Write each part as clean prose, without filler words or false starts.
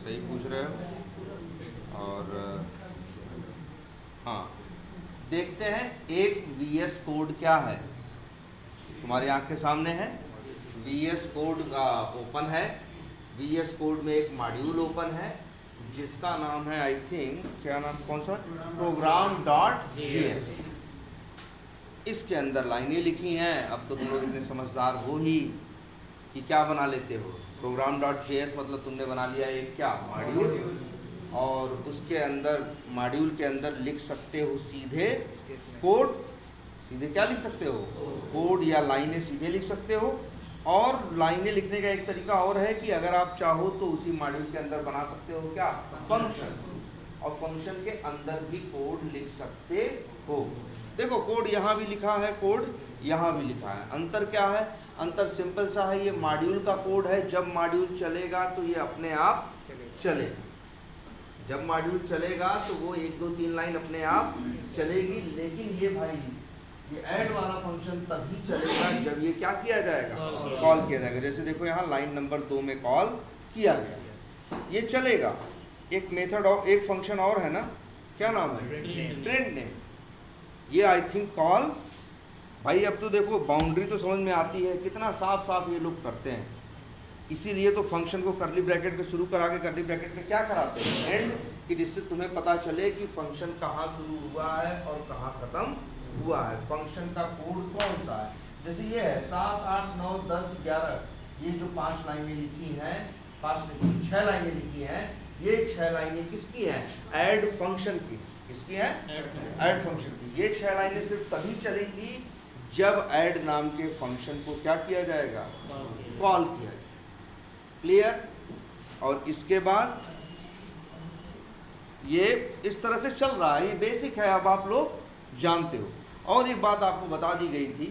सही पूछ रहे हो। और हाँ, देखते हैं एक वीएस कोड क्या है। तुम्हारी आंख के सामने है, वीएस कोड ओपन है। वीएस कोड में एक मॉड्यूल ओपन है जिसका नाम है, आई थिंक, क्या नाम, कौन सा, प्रोग्राम डॉट जेएस। इसके अंदर लाइनें लिखी हैं। अब तो तुम लोग इतने समझदार हो ही कि क्या बना लेते हो। प्रोग्राम डॉट जेएस मतलब तुमने बना लिया एक क्या, मॉड्यूल, और उसके अंदर, मॉड्यूल के अंदर लिख सकते हो सीधे कोड। सीधे क्या लिख सकते हो, कोड या लाइनें सीधे लिख सकते हो। और लाइनें लिखने का एक तरीका और है कि अगर आप चाहो तो उसी मॉड्यूल के अंदर बना सकते हो क्या, फंक्शन, और फंक्शन के अंदर भी कोड लिख सकते हो। देखो कोड यहाँ भी लिखा है, कोड यहाँ भी लिखा है। अंतर क्या है, अंतर सिंपल सा है, ये मॉड्यूल का कोड है। जब मॉड्यूल चलेगा तो ये अपने आप चलेगा। जब मॉड्यूल चलेगा तो वो 1 2 3 लाइन अपने आप चलेगी। लेकिन ये भाई, ये ऐड वाला फंक्शन तभी चलेगा जब ये क्या किया जाएगा, कॉल किया जाएगा। जैसे देखो यहाँ लाइन नंबर 2 में कॉल किया गया, ये चलेगा। एक मेथड और एक फंक्शन और है ना, क्या नाम है, ट्रेंड नेम। ये आई थिंक कॉल, भाई अब तो देखो बाउंड्री तो समझ में आती है, कितना साफ साफ ये लोग करते हैं। इसीलिए तो फंक्शन को करली ब्रैकेट पे शुरू करा के करली ब्रैकेट में क्या कराते हैं, एंड, कि जिससे तुम्हें पता चले कि फंक्शन कहाँ शुरू हुआ है और कहाँ खत्म हुआ है, फंक्शन का कोड कौन सा है। जैसे ये है 7 8 9 10 11, ये जो 5 लाइनें लिखी हैं, 6 लाइनें लिखी हैं, ये 6 लाइनें किसकी हैं, ऐड फंक्शन की। किसकी है, ऐड फंक्शन की। ये 6 लाइनें सिर्फ तभी चलेंगी जब ऐड नाम के फंक्शन को क्या किया जाएगा, कॉल किया जाएगा। क्लियर। और इसके बाद ये इस तरह से चल रहा है, ये बेसिक है, अब आप लोग जानते हो। और एक बात आपको बता दी गई थी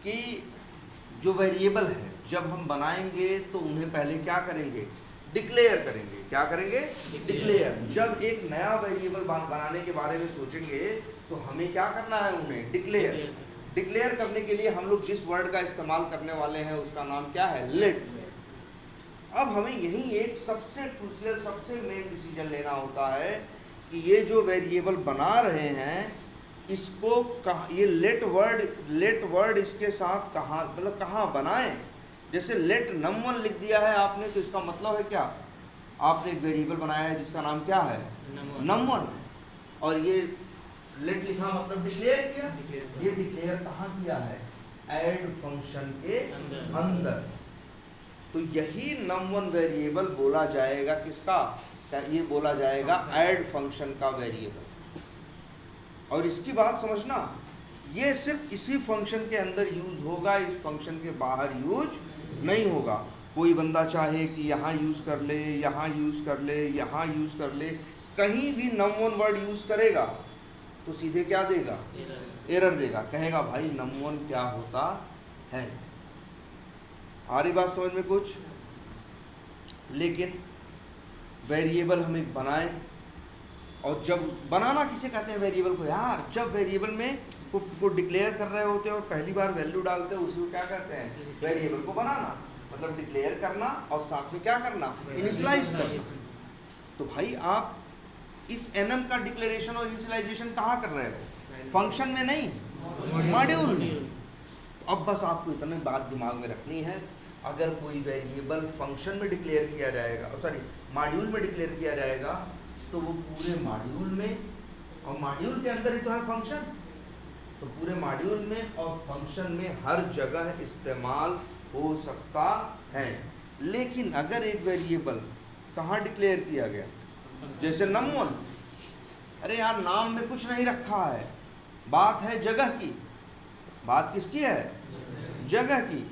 कि जो वेरिएबल है जब हम बनाएंगे तो उन्हें पहले क्या करेंगे, डिक्लेयर करेंगे। क्या करेंगे, डिक्लेयर। जब एक नया वेरिएबल बनाने के बारे में सोचेंगे तो हमें क्या करना है, उन्हें डिक्लेयर। डिक्लेयर करने के लिए हम लोग जिस वर्ड का इस्तेमाल करने वाले हैं उसका नाम क्या है, लेट। अब हमें यही एक सबसे क्रूशियल, सबसे मेन डिसीजन लेना होता है कि ये जो वेरिएबल बना रहे हैं इसको कहाँ, ये लेट वर्ड इसके साथ कहाँ, मतलब कहाँ बनाएं। जैसे लेट num1 लिख दिया है आपने तो इसका मतलब है क्या, आपने एक वेरिएबल बनाया है जिसका नाम क्या है, num1, और ये लेट लिखा मतलब डिक्लेयर किया। ये डिक्लेयर कहाँ किया है, ऐड फंक्शन के अंदर। तो यही num1 वेरिएबल बोला जाएगा किसका, ये बोला जाएगा ऐड फंक्शन का वेरिएबल। और इसकी बात समझना, ये सिर्फ इसी फंक्शन के अंदर यूज होगा, इस फंक्शन के बाहर यूज नहीं होगा। कोई बंदा चाहे कि यहाँ यूज कर ले, यहाँ यूज कर ले, यहाँ यूज कर ले, कहीं भी num1 वर्ड यूज करेगा तो सीधे क्या देगा, एरर देगा, कहेगा भाई num1 क्या होता है। आ रही बात समझ में कुछ। लेकिन वेरिएबल हम एक बनाएं, और जब बनाना किसे कहते हैं वेरिएबल को, यार जब वेरिएबल में को डिक्लेयर कर रहे होते हैं और पहली बार वैल्यू डालते हैं उसी को क्या कहते हैं, वेरिएबल को बनाना, मतलब डिक्लेयर करना और साथ में क्या करना, इनिशियलाइज करना। तो भाई आप इस एनएम का डिक्लेरेशन और इनिशियलाइजेशन कहाँ कर रहे हो, फंक्शन में नहीं, मॉड्यूल में। तो अब बस आपको इतनी बात दिमाग में रखनी है, अगर कोई वेरिएबल फंक्शन में डिक्लेयर किया जाएगा, सॉरी मॉड्यूल में डिक्लेयर किया जाएगा, तो वो पूरे मॉड्यूल में, और मॉड्यूल के अंदर ही तो है फंक्शन, तो पूरे मॉड्यूल में और फंक्शन में हर जगह इस्तेमाल हो सकता है। लेकिन अगर एक वेरिएबल कहाँ डिक्लेयर किया गया, जैसे num1, अरे यार नाम में कुछ नहीं रखा है, बात है जगह की। बात किसकी है, जगह की।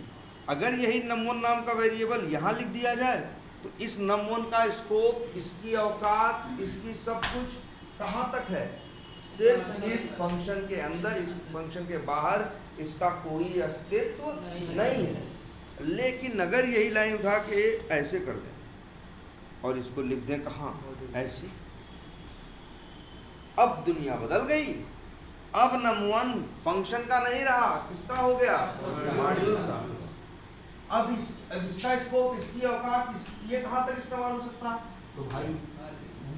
अगर यही num1 नाम का वेरिएबल यहाँ लिख दिया जाए तो इस num1 का स्कोप, इसकी औकात, इसकी सब कुछ कहाँ तक है, सिर्फ इस फंक्शन के अंदर, इस फंक्शन के बाहर इसका कोई अस्तित्व नहीं है। लेकिन अगर यही लाइन उठा के ऐसे कर दें और इसको लिख दें कहाँ, ऐसी, अब दुनिया बदल गई। अब num1 फंक्शन का नहीं रहा, किसका हो गया, मॉड्यूल का। अब इसका स्कोप, इसकी औकात, ये कहाँ तक इस्तेमाल हो सकता है, तो भाई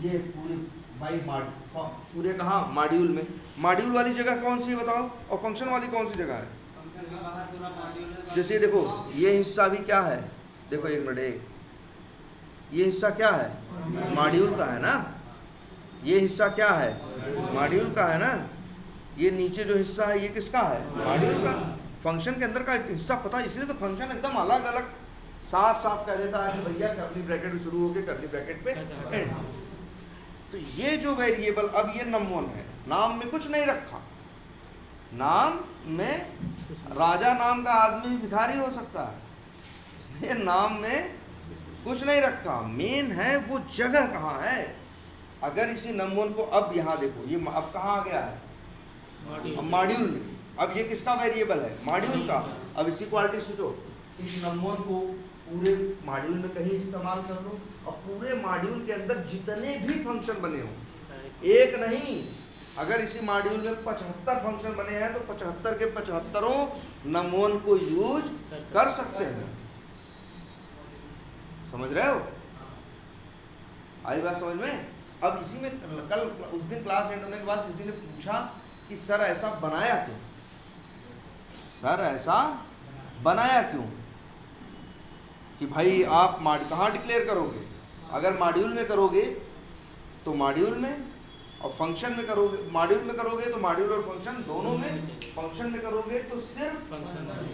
ये पूरे पूरे कहाँ मॉड्यूल में, मॉड्यूल वाली जगह कौन सी है बताओ, और फंक्शन वाली कौन सी जगह है? जैसे देखो ये हिस्सा भी क्या है, देखो एक मिनट, ये हिस्सा क्या है? मॉड्यूल का है ना, ये हिस्सा क्या है? मॉड्यूल का है ना, ये नीचे जो हिस्सा है ये किसका है? मॉड्यूल का। फंक्शन के अंदर का हिस्सा पता, इसलिए तो फंक्शन एकदम अलग अलग साफ साफ कह देता है कि भैया कर्ली ब्रैकेट में शुरू होके कर्ली ब्रैकेट पे एंड। तो ये जो वेरिएबल, अब ये num1 है, नाम में कुछ नहीं रखा, नाम में राजा नाम का आदमी भी भिखारी हो सकता है, इसलिए नाम में कुछ नहीं रखा। मेन है वो जगह कहाँ है। अगर इसी num1 को, अब यहाँ देखो ये अब कहाँ आ गया है? मॉड्यूल में। अब ये किसका वेरिएबल है? मॉड्यूल का। अब इसी क्वालिटी सोचो, इस नंबर को पूरे मॉड्यूल में कहीं इस्तेमाल कर लो, और पूरे मॉड्यूल के अंदर जितने भी फंक्शन बने हो, एक नहीं, अगर इसी मॉड्यूल में 75 फंक्शन बने हैं तो 75 के 75 नंबर को यूज कर सकते हैं। समझ रहे हो? आई बात समझ में? अब इसी में कल उस दिन क्लास एंड होने के बाद किसी ने पूछा कि सर ऐसा बनाया क्यों, सर ऐसा बनाया क्यों, कि भाई आप कहाँ डिक्लेयर करोगे? अगर मॉड्यूल में करोगे तो मॉड्यूल में, और फंक्शन में करोगे, मॉड्यूल में करोगे तो मॉड्यूल और फंक्शन दोनों में, फंक्शन में करोगे तो सिर्फ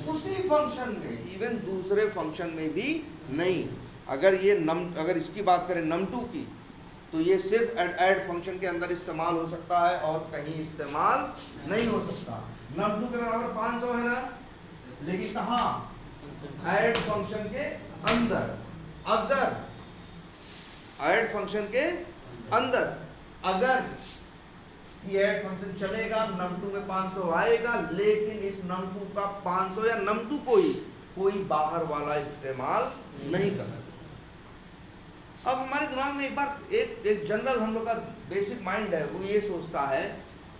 उसी फंक्शन में, इवन दूसरे फंक्शन में भी नहीं। अगर ये अगर इसकी बात करें num2 की, तो ये सिर्फ ऐड फंक्शन के अंदर इस्तेमाल हो सकता है और कहीं इस्तेमाल नहीं हो सकता। num2 के बराबर 500 है ना, लेकिन कहाँ? ऐड फंक्शन के अंदर। अगर ऐड फंक्शन के अंदर अगर ये ऐड फंक्शन चलेगा, num2 में 500 आएगा, लेकिन इस num2 का 500 या num2 को ही कोई बाहर वाला इस्तेमाल नहीं कर सकता। अब हमारे दिमाग में एक बार एक जनरल हम लोग का बेसिक माइंड है, वो ये सोचता है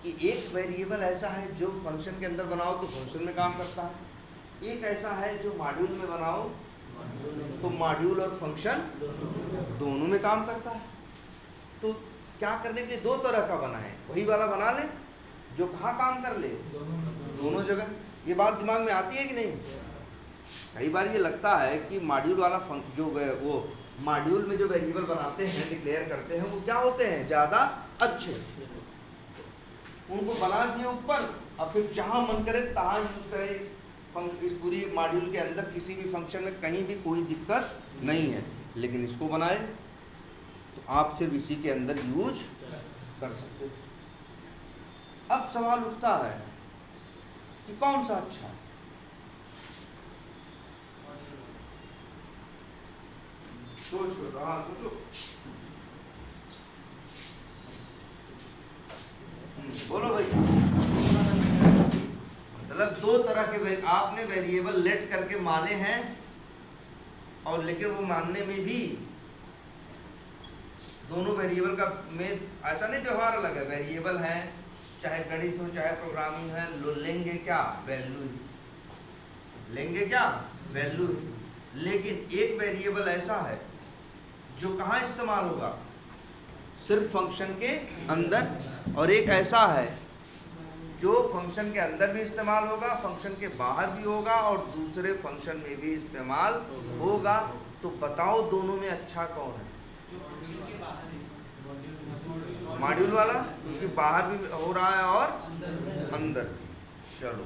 कि एक वेरिएबल ऐसा है जो फंक्शन के अंदर बनाओ तो फंक्शन में काम करता है, एक ऐसा है जो मॉड्यूल में बनाओ तो मॉड्यूल और फंक्शन दोनों में काम करता है। तो क्या करने के लिए दो तरह का बना है, वही वाला बना ले जो कहाँ काम कर ले, दोनों जगह। ये बात दिमाग में आती है कि नहीं? कई बार ये लगता है कि मॉड्यूल वाला जो वो मॉड्यूल में जो वेरिएबल बनाते हैं, डिक्लेयर करते हैं, वो क्या होते हैं? ज़्यादा अच्छे, उनको बना दिए ऊपर, और फिर जहाँ मन करे तहाँ यूज करें। इस पूरी मॉड्यूल के अंदर किसी भी फंक्शन में कहीं भी कोई दिक्कत नहीं है, लेकिन इसको बनाए तो आप सिर्फ इसी के अंदर यूज कर सकते हो। अब सवाल उठता है कि कौन सा अच्छा है? सोचो, हाँ सोचो, बोलो भैया। मतलब दो तरह के आपने वेरिएबल लेट करके माने हैं, और लेकिन वो मानने में भी दोनों वेरिएबल का में ऐसा नहीं व्यवहार अलग है। वेरिएबल है, चाहे गणित हो चाहे प्रोग्रामिंग है, लेंगे क्या? वैल्यू लेंगे, क्या? वैल्यू। लेकिन एक वेरिएबल ऐसा है जो कहाँ इस्तेमाल होगा? सिर्फ फंक्शन के अंदर, और एक ऐसा है जो फंक्शन के अंदर भी इस्तेमाल होगा, फंक्शन के बाहर भी होगा, और दूसरे फंक्शन में भी इस्तेमाल होगा। तो बताओ दोनों में अच्छा कौन है? मॉड्यूल वाला, क्योंकि बाहर भी हो रहा है और अंदर। चलो,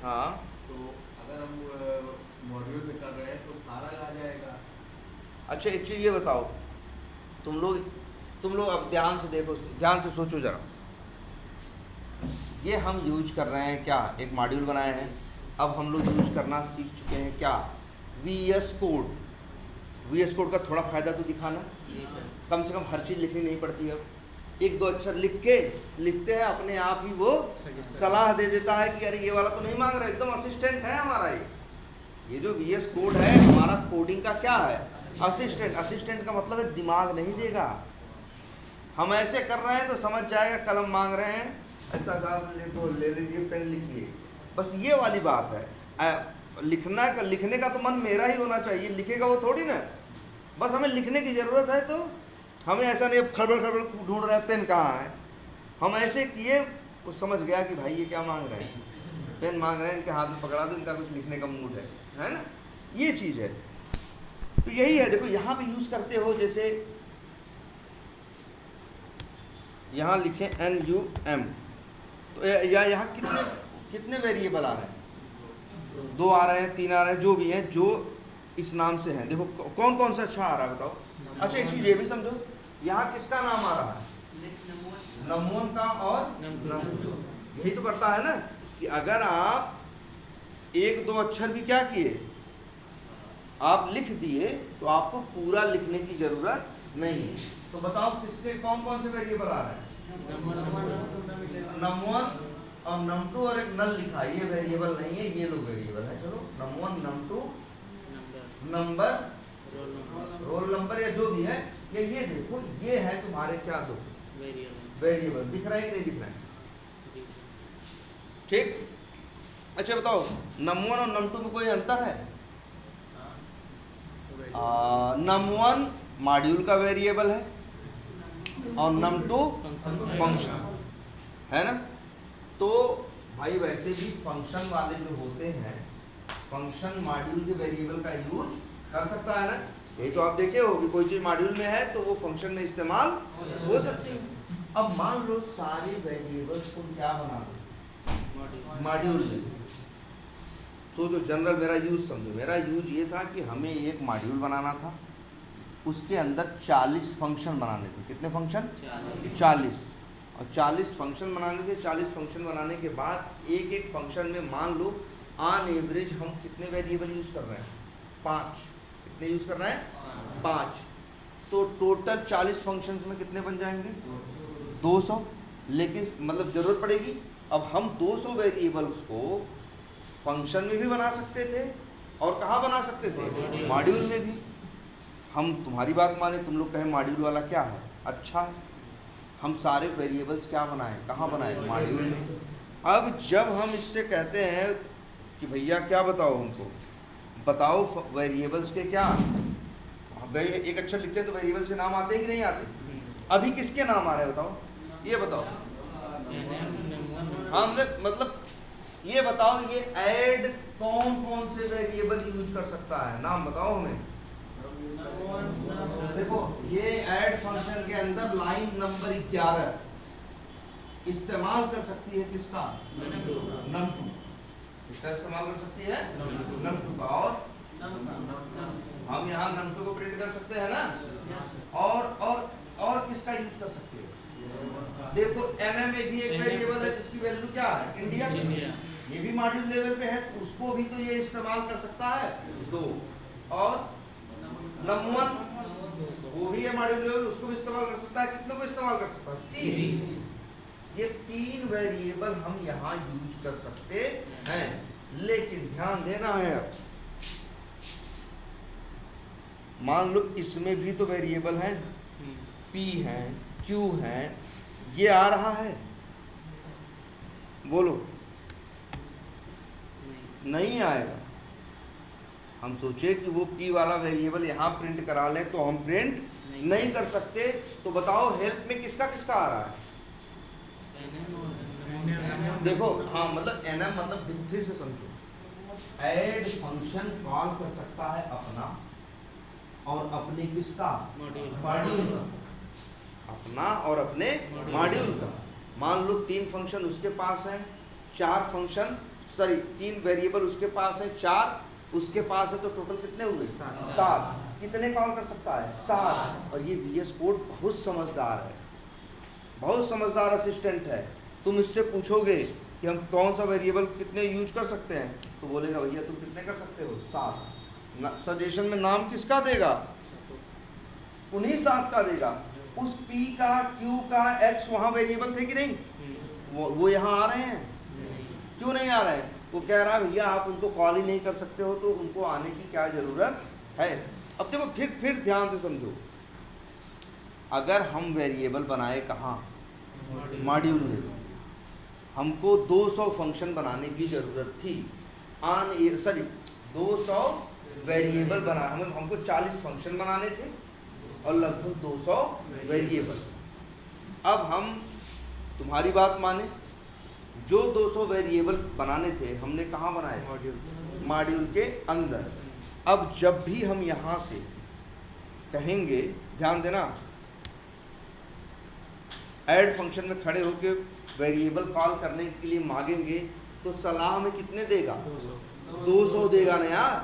हाँ, तो अगर हम मॉड्यूल में कर रहे हैं तो सारा आ जाएगा। अच्छा एक चीज़ ये बताओ, तुम लोग अब ध्यान से देखो, ध्यान से सोचो ज़रा। ये हम यूज कर रहे हैं क्या? एक मॉड्यूल बनाए हैं। अब हम लोग यूज करना सीख चुके हैं क्या? VS code. VS कोड का थोड़ा फ़ायदा तो दिखाना, कम से कम हर चीज़ लिखनी नहीं पड़ती। अब एक दो अक्षर लिखते हैं, अपने आप ही वो सलाह दे देता है कि अरे ये वाला तो नहीं मांग रहा, एकदम असिस्टेंट है हमारा। ये जो VS कोड है हमारा, कोडिंग का क्या है? असिस्टेंट। असिस्टेंट का मतलब है दिमाग नहीं देगा। हम ऐसे कर रहे हैं तो समझ जाएगा, कलम मांग रहे हैं, ऐसा साहब ले लीजिए, पेन लिखिए, बस ये वाली बात है। लिखने का तो मन मेरा ही होना चाहिए, लिखेगा वो थोड़ी ना। बस हमें लिखने की ज़रूरत है, तो हमें ऐसा नहीं खड़बड़ खड़बड़ ढूंढ रहे हैं पेन कहाँ है। हम ऐसे किए, वो समझ गया कि भाई ये क्या मांग रहे हैं, पेन मांग रहे हैं, इनके हाथ में पकड़ा दो, इनका कुछ लिखने का मूड है ना, ये चीज़ है। तो यही है, देखो यहाँ पे यूज़ करते हो, जैसे यहाँ लिखें NUM, तो या यहाँ कितने कितने वेरिएबल आ रहे हैं, 2 आ रहे हैं, 3 आ रहे हैं, जो भी हैं, जो इस नाम से हैं। देखो कौन कौन सा अच्छा आ रहा है बताओ। अच्छा एक चीज़ ये भी समझो, यहाँ किसका नाम आ रहा है, नमोन का और नमटू। यही तो करता है ना कि अगर आप 1-2 अक्षर भी क्या किए, आप लिख दिए, तो आपको पूरा लिखने की ज़रूरत नहीं है। तो बताओ किसके कौन कौन से वेरिएबल आ रहे हैं, नम1 और num2 और एक नल लिखा है, ये वेरिएबल नहीं है, ये लोग वेरिएबल है। चलो num1 num2 number, roll number या जो भी है, ये देखो ये है तुम्हारे क्या दो वेरिएबल, दिख रहा है कि नहीं दिख रहा है, ठीक। अच्छा बताओ num1 और num2 में कोई अंतर है? num1 मॉड्यूल का वेरिएबल है और num2 फंक्शन है ना। तो भाई वैसे भी फंक्शन वाले जो होते हैं, फंक्शन मॉड्यूल के वेरिएबल का यूज कर सकता है ना। यही तो आप देखे हो कि कोई चीज़ मॉड्यूल में है तो वो फंक्शन में इस्तेमाल हो सकती है। अब मान लो सारे वेरिएबल्स को क्या बना दो, मॉड्यूल में। सोचो जनरल मेरा यूज समझो, मेरा यूज ये था कि हमें एक मॉड्यूल बनाना था, उसके अंदर 40 फंक्शन बनाने थे। कितने फंक्शन? 40। और 40 फंक्शन बनाने थे। 40 फंक्शन बनाने के बाद एक एक फंक्शन में मान लो ऑन एवरेज हम कितने वेरिएबल यूज़ कर रहे हैं, 5। कितने यूज़ कर रहे हैं? 5। तो टोटल 40 फंक्शंस में कितने बन जाएंगे? 200। लेकिन मतलब ज़रूरत पड़ेगी, अब हम 200 वेरिएबल्स को फंक्शन में भी बना सकते थे और कहाँ बना सकते थे? मॉड्यूल में भी। हम तुम्हारी बात माने, तुम लोग कहें मॉड्यूल वाला क्या है, अच्छा है, हम सारे वेरिएबल्स क्या बनाएं, कहाँ बनाएं? मॉड्यूल में। अब जब हम इससे कहते हैं कि भैया क्या बताओ, हमको बताओ वेरिएबल्स के क्या, एक अक्षर लिखते हैं तो वेरिएबल्स के नाम आते हैं कि नहीं आते? अभी किसके नाम आ रहे हैं बताओ, ये बताओ। हाँ मतलब ये बताओ, ये ऐड कौन कौन से वेरिएबल यूज कर सकता है, नाम बताओ हमें। देखो ये ऐड फंक्शन के अंदर लाइन नंबर 11 इस्तेमाल कर सकती है किसका? num2। इसका इस्तेमाल कर सकती है num2 का। और हम यहाँ num2 को प्रिंट कर सकते हैं ना। और किसका यूज कर सकते हैं? देखो MM में भी एक वेरिएबल है जिसकी वैल्यू क्या है? इंडिया। ये भी मॉड्यूल लेवल पे है, तो उसको भी तो ये इस्तेमाल कर सकता है 2। और num1 वो भी है मॉड्यूल लेवल, उसको भी इस्तेमाल कर सकता है। कितनों को इस्तेमाल कर सकता है? 3। ये 3 वेरिएबल हम यहाँ यूज कर सकते हैं। लेकिन ध्यान देना है, अब मान लो इसमें भी तो वेरिएबल हैं, P है, Q है, ये आ रहा है, बोलो नहीं आएगा। हम सोचे कि वो P वाला वेरिएबल यहाँ प्रिंट करा लें, तो हम प्रिंट नहीं कर सकते। तो बताओ हेल्प में किसका किसका आ रहा है? देखो हाँ, मतलब NM मतलब फिर से समझो, ऐड फंक्शन कॉल कर सकता है अपना और अपने किसका? मॉड्यूल का। अपना और अपने मॉड्यूल का। मान लो 3 फंक्शन उसके पास है, 4 फंक्शन 3 वेरिएबल उसके पास है, 4 उसके पास है, तो टोटल कितने हुए? 7। कितने कॉल कर सकता है? 7। और ये VS कोड बहुत समझदार है, बहुत समझदार असिस्टेंट है। तुम इससे पूछोगे कि हम कौन सा वेरिएबल कितने यूज कर सकते हैं, तो बोलेगा भैया तुम कितने कर सकते हो? 7। सजेशन में नाम किसका देगा? उन्हीं 7 का देगा। उस P का, Q का, X वहाँ वेरिएबल थे कि नहीं? वो यहाँ आ रहे हैं? क्यों नहीं आ रहे हैं? वो कह रहा है भैया आप उनको कॉल ही नहीं कर सकते हो, तो उनको आने की क्या ज़रूरत है। अब देखो फिर ध्यान से समझो, अगर हम वेरिएबल बनाए कहाँ? मॉड्यूल में। हमको 200 फंक्शन बनाने की ज़रूरत थी, 200 वेरिएबल बना, हमको 40 फंक्शन बनाने थे और लगभग 200 वेरिएबल। अब हम तुम्हारी बात माने, जो 200 वेरिएबल बनाने थे हमने कहाँ बनाए? मॉड्यूल के अंदर। अब जब भी हम यहाँ से कहेंगे, ध्यान देना, ऐड फंक्शन में खड़े होके वेरिएबल कॉल करने के लिए मांगेंगे तो सलाह में कितने देगा? 200 देगा ना यार।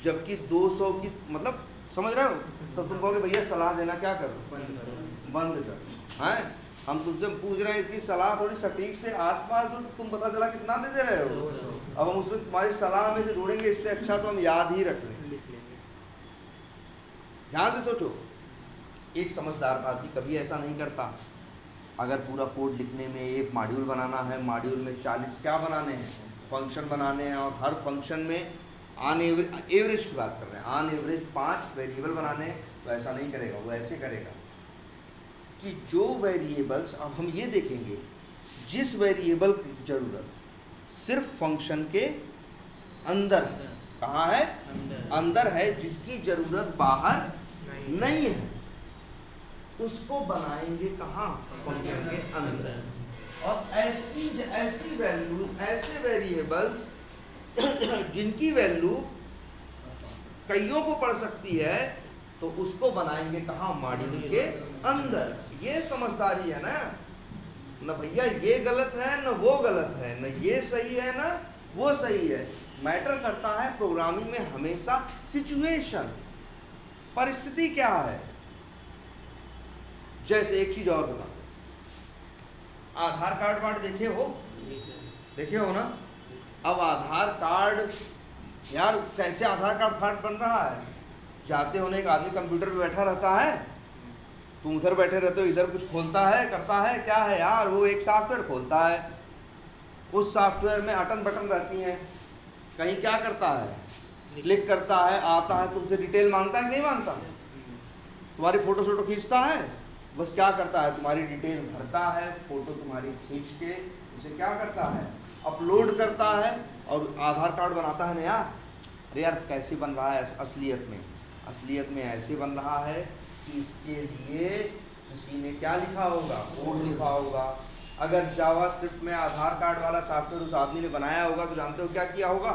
जबकि 200 की मतलब समझ रहे हो? तब तुम कहोगे भैया सलाह देना क्या करो? बंद कर। हैं हम तुमसे पूछ रहे हैं इसकी सलाह थोड़ी सटीक से आसपास दो, तुम पता चला कितना दे रहे हो। अब हम उसमें तुम्हारी सलाह में से ढूंढेंगे, इससे अच्छा तो हम याद ही रख लें। ध्यान से सोचो, एक समझदार आदमी कभी ऐसा नहीं करता। अगर पूरा कोड लिखने में एक मॉड्यूल बनाना है, मॉड्यूल में 40 क्या बनाने हैं? फंक्शन बनाने हैं, और हर फंक्शन में ऑन एवरेज की बात कर रहे हैं, ऑन एवरेज 5 वेरिएबल बनाने हैं, तो ऐसा नहीं करेगा। वो ऐसे करेगा कि जो वेरिएबल्स, अब हम ये देखेंगे, जिस वेरिएबल की ज़रूरत सिर्फ फंक्शन के अंदर है, कहाँ है? अंदर है, जिसकी ज़रूरत बाहर नहीं है, उसको बनाएंगे कहाँ? फंक्शन के अंदर। और ऐसी वैल्यू, ऐसे वेरिएबल्स जिनकी वैल्यू कईयों को पड़ सकती है, तो उसको बनाएंगे कहाँ? मॉड्यूल के अंदर। ये समझदारी है ना भैया, ये गलत है न वो गलत है, न ये सही है न वो सही है। मैटर करता है प्रोग्रामिंग में हमेशा सिचुएशन, परिस्थिति क्या है। जैसे एक चीज और बताते, आधार कार्ड वार्ड देखे हो ना? अब आधार कार्ड यार, कैसे आधार कार्ड बन रहा है? जाते होने एक आदमी कंप्यूटर पे बैठा रहता है, तुम उधर बैठे रहते हो, इधर कुछ खोलता है, करता है, क्या है यार, वो एक सॉफ्टवेयर खोलता है, उस सॉफ्टवेयर में अटन बटन रहती हैं, कहीं क्या करता है, क्लिक करता है, आता है, तुमसे डिटेल मांगता है कि नहीं मांगता? तुम्हारी फोटो शोटो खींचता है, बस क्या करता है, तुम्हारी डिटेल भरता है, फोटो तुम्हारी खींच के उसे क्या करता है, अपलोड करता है, और आधार कार्ड बनाता है ना यार। अरे यार कैसे बन रहा है असलियत में ऐसे बन रहा है कि इसके लिए किसी ने क्या लिखा होगा? कोड लिखा होगा। अगर जावास्क्रिप्ट में आधार कार्ड वाला सॉफ्टवेयर उस आदमी ने बनाया होगा तो जानते हो क्या किया होगा?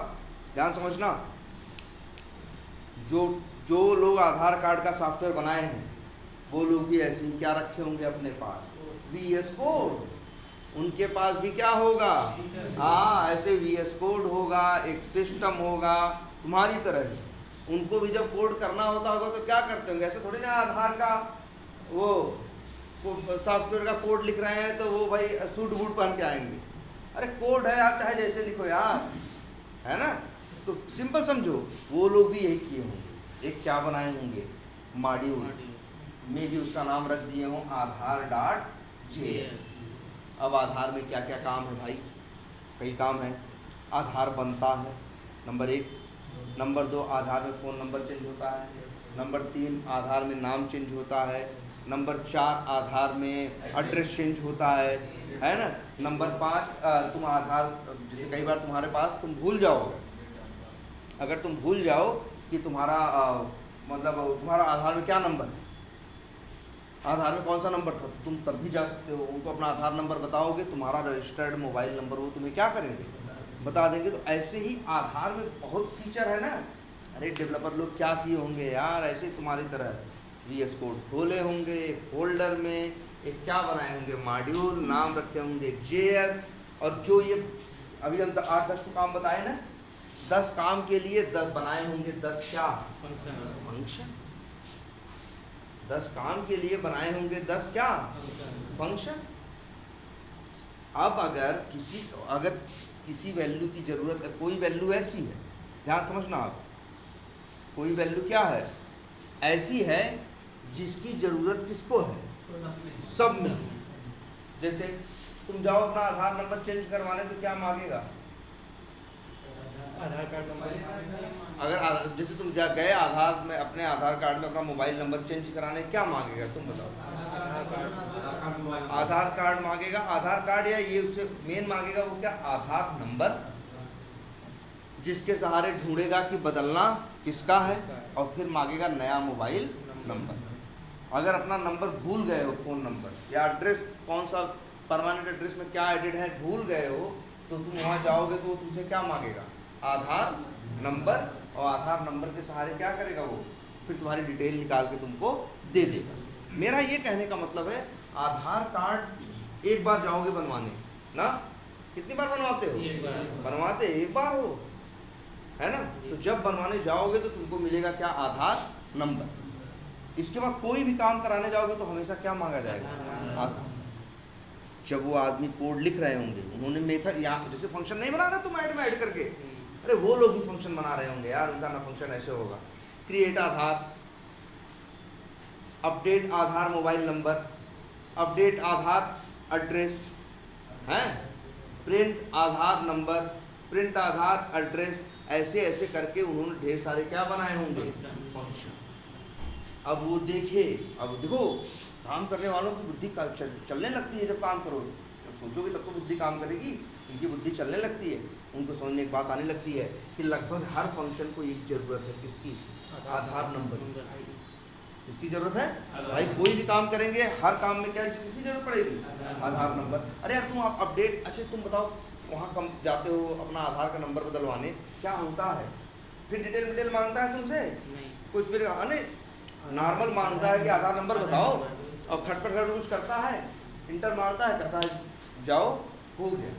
ध्यान समझना, जो लोग आधार कार्ड का सॉफ्टवेयर बनाए हैं वो लोग भी ऐसे ही क्या रखे होंगे अपने पास? VS code. उनके पास भी क्या होगा? हाँ, ऐसे VS कोड होगा, एक सिस्टम होगा तुम्हारी तरह ही। उनको भी जब कोड करना होता होगा तो क्या करते होंगे? ऐसे थोड़ी ना आधार का वो सॉफ्टवेयर का कोड लिख रहे हैं तो वो भाई सूट बूट पहन के आएंगे। अरे कोड है, आप चाहे जैसे लिखो यार, है ना? तो सिंपल समझो, वो लोग भी यही किए होंगे। एक क्या बनाए होंगे? मॉड्यूल में भी उसका नाम रख दिए हों आधार.js। अब आधार में क्या क्या काम है भाई? कई काम है। आधार बनता है, नंबर 1। नंबर 2, आधार में फ़ोन नंबर चेंज होता है। नंबर 3, आधार में नाम चेंज होता है। नंबर 4, आधार में एड्रेस चेंज होता है ना? नंबर 5, तुम आधार, जैसे कई बार तुम्हारे पास तुम भूल जाओगे, अगर तुम भूल जाओ कि तुम्हारा मतलब तुम्हारा आधार में क्या नंबर है, आधार में कौन सा नंबर था, तुम तब भी जा सकते हो, उनको अपना आधार नंबर बताओगे, तुम्हारा रजिस्टर्ड मोबाइल नंबर वो तुम्हें क्या करेंगे? बता देंगे। तो ऐसे ही आधार में बहुत फीचर है ना। अरे डेवलपर लोग क्या किए होंगे यार, ऐसे ही तुम्हारी तरह VS कोड खोले होंगे, फोल्डर में एक क्या बनाए होंगे, मॉड्यूल, नाम रखे होंगे JS। और जो ये अभी हम 8-10 काम बताए ना, 10 काम के लिए 10 बनाए होंगे, 10 क्या फंक्शन। 10 काम के लिए बनाए होंगे 10 क्या फंक्शन। अब अगर किसी वैल्यू की ज़रूरत है, कोई वैल्यू ऐसी है, ध्यान समझना आप, कोई वैल्यू क्या है, ऐसी है जिसकी ज़रूरत किसको है? सब में। जैसे तुम जाओ अपना आधार नंबर चेंज करवाने तो क्या मांगेगा? आधार कार्ड नंबर। अगर जैसे तुम गए आधार में, अपने आधार कार्ड में अपना मोबाइल नंबर चेंज कराने, क्या मांगेगा तुम बताओ? आधार कार्ड मांगेगा, आधार कार्ड, या ये उससे मेन मांगेगा वो क्या? आधार नंबर। जिसके सहारे ढूंढेगा कि बदलना किसका है, और फिर मांगेगा नया मोबाइल नंबर। अगर अपना नंबर भूल गए हो, फ़ोन नंबर या एड्रेस कौन सा परमानेंट एड्रेस में क्या एडिट है भूल गए हो, तो तुम वहाँ जाओगे तो वो तुमसे क्या मांगेगा, आधार नंबर, और आधार नंबर के सहारे क्या करेगा वो, फिर तुम्हारी डिटेल निकाल के तुमको दे देगा। मेरा ये कहने का मतलब है, आधार कार्ड एक बार जाओगे बनवाने ना, कितनी बार बनवाते हो, बनवाते एक बार हो, है ना। तो जब बनवाने जाओगे तो तुमको मिलेगा क्या, आधार नंबर। इसके बाद कोई भी काम कराने जाओगे तो हमेशा क्या मांगा जाएगा, आधार। जब वो आदमी कोड लिख रहे होंगे, उन्होंने मेथड, यहाँ जैसे फंक्शन नहीं बना रहे तुम ऐड में ऐड करके, अरे वो लोग ही फंक्शन बना रहे होंगे यार, उनका ना फंक्शन ऐसे होगा, क्रिएट आधार, अपडेट आधार मोबाइल नंबर, अपडेट आधार एड्रेस, हैं, प्रिंट आधार नंबर, प्रिंट आधार एड्रेस, ऐसे ऐसे करके उन्होंने ढेर सारे क्या बनाए होंगे, फंक्शन। अब वो देखे, अब देखो काम करने वालों की बुद्धि चलने लगती है। जब काम करो, जब सोचोगे तब तो बुद्धि काम करेगी, उनकी बुद्धि चलने लगती है, उनको समझ में एक बात आने लगती है कि लगभग हर फंक्शन को एक ज़रूरत है, किसकी, आधार नंबर। इसकी ज़रूरत है भाई, कोई भी काम करेंगे हर काम में क्या किसकी ज़रूरत पड़ेगी, आधार नंबर। अरे यार तुम आप अपडेट, अच्छा तुम बताओ वहाँ कम जाते हो अपना आधार का नंबर बदलवाने, क्या होता है, फिर डिटेल मांगता है तुमसे कुछ, फिर नॉर्मल मांगता है कि आधार नंबर बताओ, और खटपट कुछ करता है, इंटर मारता है, कहता है जाओ हो गया।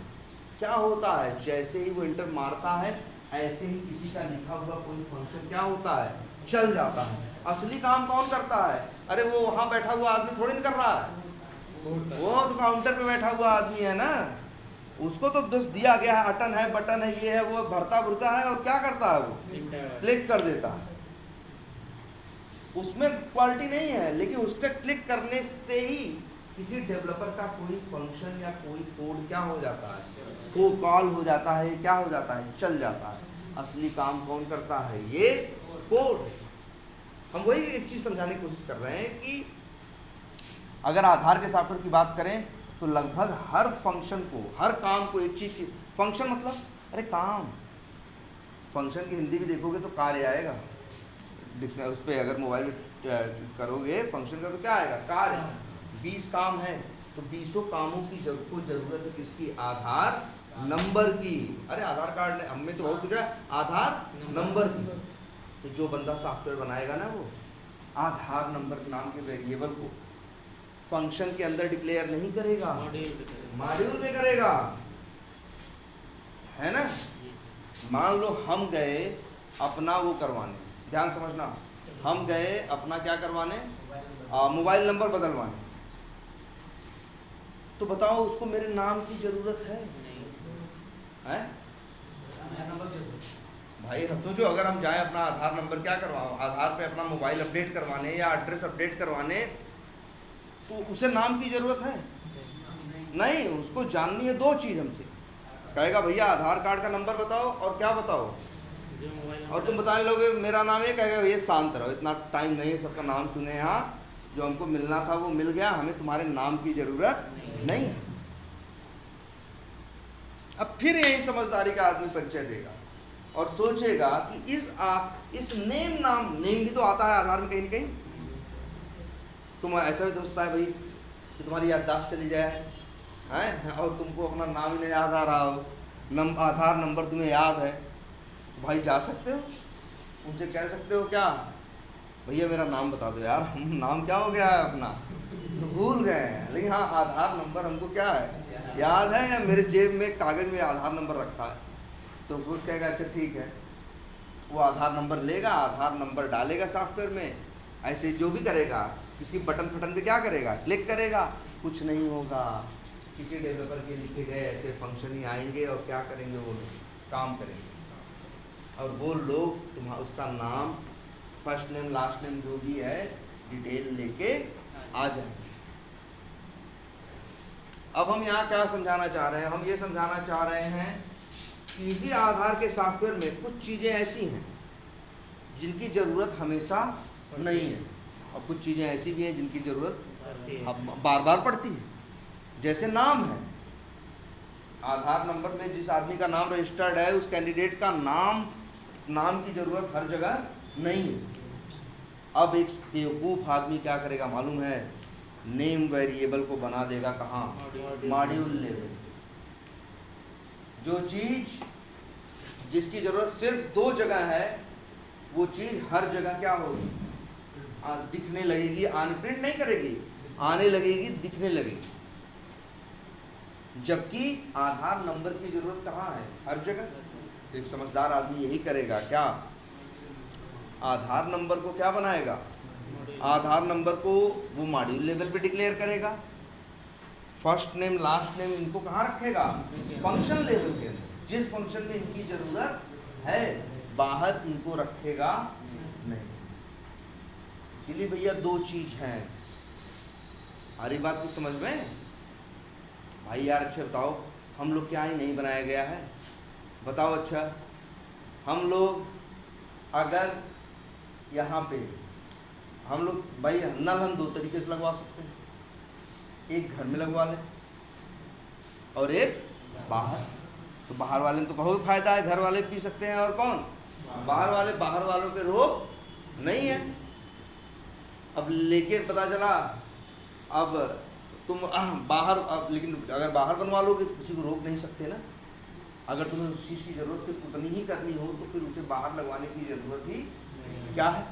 क्या होता है, जैसे ही वो इंटर मारता है ऐसे ही किसी का लिखा हुआ कोई फंक्शन क्या होता है, चल जाता है। असली काम कौन करता है, अरे वो वहाँ बैठा हुआ आदमी थोड़ी नहीं कर रहा है, वो तो काउंटर पे बैठा हुआ आदमी है ना, उसको तो बस दिया गया है, अटन है, बटन है, ये है, वो भरता भरता है, और क्या करता है वो क्लिक कर देता है। उसमें क्वालिटी नहीं है, लेकिन उसके क्लिक करने से ही किसी डेवलपर का कोई फंक्शन या कोई कोड क्या हो जाता है, वो कॉल हो जाता है, क्या हो जाता है, चल जाता है। असली काम कौन करता है, ये कोड। हम वही एक चीज़ समझाने की कोशिश कर रहे हैं कि अगर आधार के सॉफ्टवेयर की बात करें तो लगभग हर फंक्शन को, हर काम को, एक चीज़ की फंक्शन मतलब अरे काम, फंक्शन की हिंदी भी देखोगे तो कार्य आएगा, उस पर अगर मोबाइल में करोगे फंक्शन का तो क्या आएगा, कार्य। 20 काम है तो 20 कामों की जरूरत है किसकी, आधार नंबर की। अरे आधार कार्ड ने हमें तो बहुत कुछ है, आधार नंबर की। तो जो बंदा सॉफ्टवेयर बनाएगा ना, वो आधार नंबर नाम के वेरिएबल को फंक्शन के अंदर डिक्लेयर नहीं करेगा, मॉड्यूल में करेगा, है ना। मान लो हम गए अपना वो करवाने, ध्यान समझना, हम गए अपना क्या करवाने, मोबाइल नंबर बदलवाने, तो बताओ उसको मेरे नाम की ज़रूरत है, हैं? भाई हम सोचो, अगर हम जाएं अपना आधार नंबर क्या करवाओ, आधार पे अपना मोबाइल अपडेट करवाने या एड्रेस अपडेट करवाने, तो उसे नाम की ज़रूरत है नहीं। उसको जाननी है दो चीज़ हमसे, कहेगा भैया आधार कार्ड का नंबर बताओ, और क्या बताओ, और तुम बताने लोगे मेरा नाम ये, कहेगा भैया शांत रहो, इतना टाइम नहीं है सबका नाम सुने, यहाँ जो हमको मिलना था वो मिल गया, हमें तुम्हारे नाम की ज़रूरत नहीं है। अब फिर यही समझदारी का आदमी परिचय देगा और सोचेगा कि इस नेम भी तो आता है आधार में कहीं ना कहीं। तुम ऐसा भी तो सोचता है भाई कि तुम्हारी याददाश्त चली जाए हैं, और तुमको अपना नाम ही नहीं याद आ रहा हो, आधार नंबर तुम्हें याद है, तो भाई जा सकते हो उनसे, कह सकते हो क्या, भैया मेरा नाम बता दो यार, हम नाम क्या हो गया है अपना, तो भूल गए हैं, लेकिन हाँ आधार नंबर हमको क्या है याद है, या मेरे जेब में कागज़ में आधार नंबर रखा है। तो वो कहेगा अच्छा ठीक है, वो आधार नंबर लेगा, आधार नंबर डालेगा सॉफ्टवेयर में, ऐसे जो भी करेगा, किसी बटन फटन पे क्या करेगा, क्लिक करेगा, कुछ नहीं होगा। किसी डेवलपर के लिखे गए ऐसे फंक्शन ही आएंगे और क्या करेंगे, वो लोग काम करेंगे, और वो लोग तुम्हारा उसका नाम, फर्स्ट नेम लास्ट नेम जो भी है डिटेल लेके आ जाएंगे। अब हम यहाँ क्या समझाना चाह रहे हैं, हम ये समझाना चाह रहे हैं कि इसी आधार के सॉफ्टवेयर में कुछ चीज़ें ऐसी हैं जिनकी ज़रूरत हमेशा नहीं है, और कुछ चीज़ें ऐसी भी हैं जिनकी ज़रूरत बार बार पड़ती है। जैसे नाम है, आधार नंबर में जिस आदमी का नाम रजिस्टर्ड है उस कैंडिडेट का नाम की ज़रूरत हर जगह नहीं है। अब एक बेवकूफ़ आदमी क्या करेगा मालूम है, नेम वेरिएबल को बना देगा कहाँ, मॉड्यूल लेवल। जो चीज़ जिसकी ज़रूरत सिर्फ 2 जगह है वो चीज़ हर जगह क्या होगी, दिखने लगेगी, प्रिंट नहीं करेगी, आने लगेगी, दिखने लगेगी। जबकि आधार नंबर की ज़रूरत कहाँ है, हर जगह। एक समझदार आदमी यही करेगा, क्या आधार नंबर को क्या बनाएगा, आधार नंबर को वो मॉड्यूल लेवल पे डिक्लेयर करेगा। फर्स्ट नेम लास्ट नेम इनको कहाँ रखेगा, फंक्शन लेवल के अंदर। जिस फंक्शन में इनकी ज़रूरत है बाहर इनको रखेगा नहीं। इसलिए भैया 2 चीज़ हैं। हमारी बात को समझ में भाई यार, अच्छा बताओ हम लोग क्या ही नहीं बनाया गया है, बताओ। अच्छा हम लोग अगर यहाँ पे हम लोग भाई नल हम 2 तरीके से लगवा सकते हैं, एक घर में लगवा लें और एक बाहर। तो बाहर वाले में तो बहुत फ़ायदा है, घर वाले पी सकते हैं और कौन, बाहर वाले। बाहर वालों पे रोक नहीं है। अब लेकिन पता चला अब तुम बाहर, अब लेकिन अगर बाहर बनवा लोगे तो किसी को रोक नहीं सकते ना। अगर तुम्हें उस चीज़ की ज़रूरत सिर्फ उतनी ही करनी हो तो फिर उसे बाहर लगवाने की ज़रूरत ही क्या है।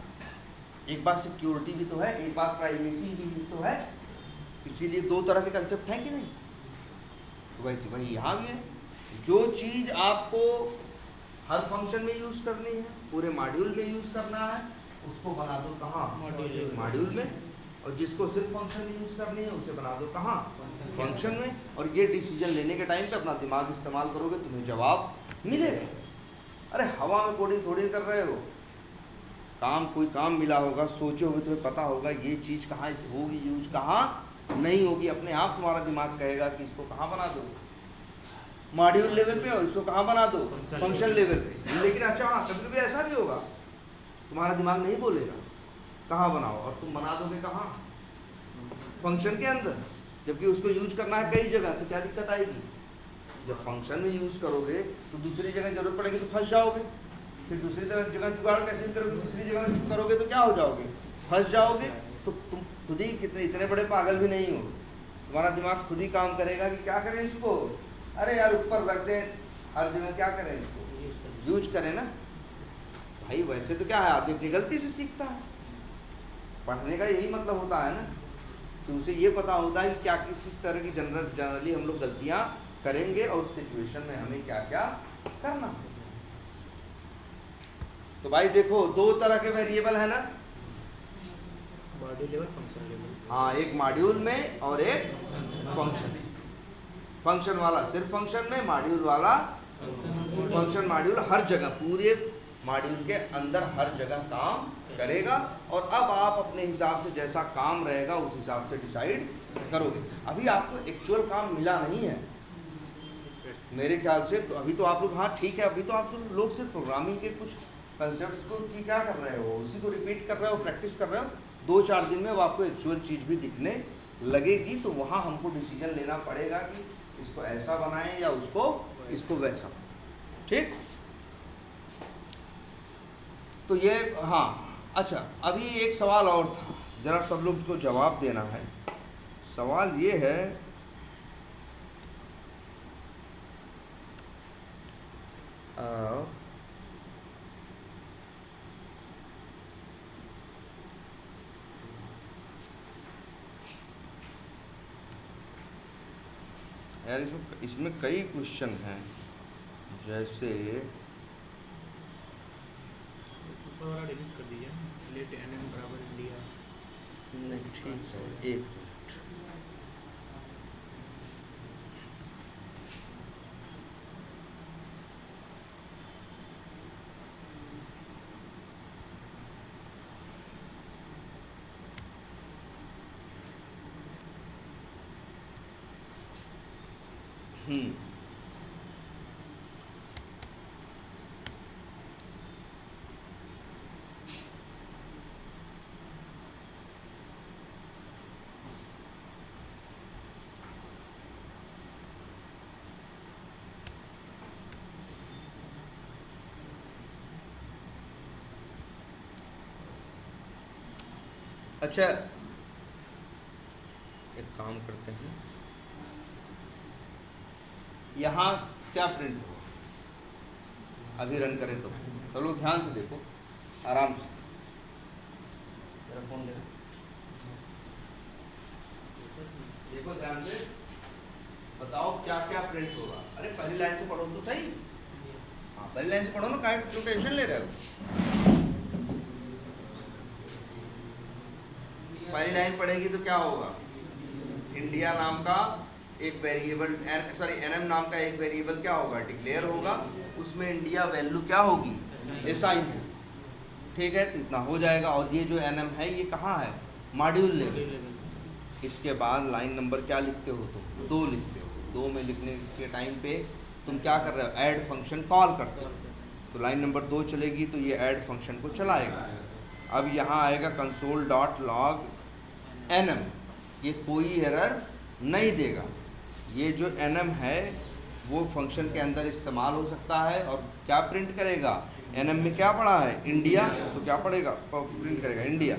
एक बात सिक्योरिटी भी तो है, एक बात प्राइवेसी भी तो है। इसीलिए 2 तरह के कंसेप्ट हैं कि नहीं। तो वैसे वही यहाँ भी है, जो चीज़ आपको हर फंक्शन में यूज़ करनी है, पूरे मॉड्यूल में यूज़ करना है, उसको बना दो कहाँ, मॉड्यूल में। और जिसको सिर्फ फंक्शन में यूज़ करनी है उसे बना दो कहाँ, फंक्शन में। और ये डिसीजन लेने के टाइम पे अपना दिमाग इस्तेमाल करोगे तुम्हें जवाब मिलेगा। अरे हवा में कोडिंग थोड़ी कर रहे हो, कोई काम मिला होगा, सोचोगे तुम्हें पता होगा ये चीज़ कहाँ होगी यूज, कहाँ नहीं होगी। अपने आप तुम्हारा दिमाग कहेगा कि इसको कहाँ बना दो, मॉड्यूल लेवल पे, और इसको कहाँ बना दो, फंक्शन लेवल पे। लेकिन अच्छा हाँ, कभी कभी ऐसा भी होगा तुम्हारा दिमाग नहीं बोलेगा कहाँ बनाओ, और तुम बना दोगे कहाँ, फंक्शन के अंदर। जबकि उसको यूज करना है कई जगह, तो क्या दिक्कत आएगी। जब फंक्शन में यूज करोगे तो दूसरी जगह जरूरत पड़ेगी तो फंस जाओगे। फिर दूसरी जगह जुगाड़ कैसे करोगे, दूसरी जगह करोगे तो क्या हो जाओगे, फंस जाओगे। तो तुम खुद ही इतने बड़े पागल भी नहीं हो, तुम्हारा दिमाग खुद ही काम करेगा कि क्या करें इसको, अरे यार ऊपर रख दें, हर जगह क्या करें इसको यूज करें ना। भाई वैसे तो क्या है, आदमी अपनी गलती से सीखता है। पढ़ने का यही मतलब होता है ना कि उसे ये पता होता है कि क्या किस तरह की जनरली हम लोग गलतियाँ करेंगे और उस सिचुएशन में हमें क्या क्या करना है। तो भाई देखो 2 तरह के वेरिएबल है ना, मॉड्यूल लेवल, फंक्शन लेवल। हाँ, एक मॉड्यूल में और एक फंक्शन। फंक्शन वाला सिर्फ फंक्शन में, मॉड्यूल वाला फंक्शन मॉड्यूल हर जगह, पूरे मॉड्यूल के अंदर हर जगह काम करेगा। और अब आप अपने हिसाब से जैसा काम रहेगा उस हिसाब से डिसाइड करोगे। अभी आपको एक्चुअल काम मिला नहीं है मेरे ख्याल से, तो अभी तो आप लोग, हाँ ठीक है, अभी तो आप लोग सिर्फ प्रोग्रामिंग के कुछ कंसेप्ट्स को की क्या कर रहे हो, उसी को रिपीट कर रहे हो, प्रैक्टिस कर रहे हो। 2-4 दिन में अब आपको एक्चुअल चीज़ भी दिखने लगेगी। तो वहाँ हमको डिसीजन लेना पड़ेगा कि इसको ऐसा बनाएं या इसको वैसा। ठीक, तो ये हाँ। अच्छा, अभी एक सवाल और था, ज़रा सब लोग उसको जवाब देना है। सवाल ये है, यार इसमें कई क्वेश्चन हैं, जैसे वाला डिलीट कर दीजिए, लेट एनएम बराबर इंडिया। नहीं ठीक है, एक मिनट। अच्छा, एक काम करते हैं, यहाँ क्या प्रिंट हो, अभी रन करें तो सब लोग ध्यान से देखो, आराम से। मेरा फोन देखो ध्यान से, बताओ क्या क्या प्रिंट होगा। अरे पहली लाइन से पढ़ो तो सही। हाँ पहली लाइन से पढ़ो ना, काहे क्यों टेंशन ले रहे हो। पहली लाइन पढ़ेगी तो क्या होगा, इंडिया नाम का एक वेरिएबल, सॉरी एनएम नाम का एक वेरिएबल क्या होगा, डिक्लेयर होगा, उसमें इंडिया वैल्यू क्या होगी, असाइन होगी। ठीक है, तो इतना हो जाएगा। और ये जो एनएम है ये कहाँ है, मॉड्यूल लेवल। इसके बाद लाइन नंबर क्या लिखते हो तुम, 2 लिखते हो। 2 में लिखने के टाइम पे तुम क्या कर रहे हो, ऐड फंक्शन कॉल करते हो। तो लाइन नंबर 2 चलेगी तो ये ऐड फंक्शन को चलाएगा। अब यहाँ आएगा कंसोल डॉट लॉग एनएम, ये कोई एरर नहीं देगा। ये जो एनएम है वो फंक्शन के अंदर इस्तेमाल हो सकता है और क्या प्रिंट करेगा, एनएम में क्या पड़ा है, इंडिया, तो क्या पड़ेगा, प्रिंट करेगा इंडिया।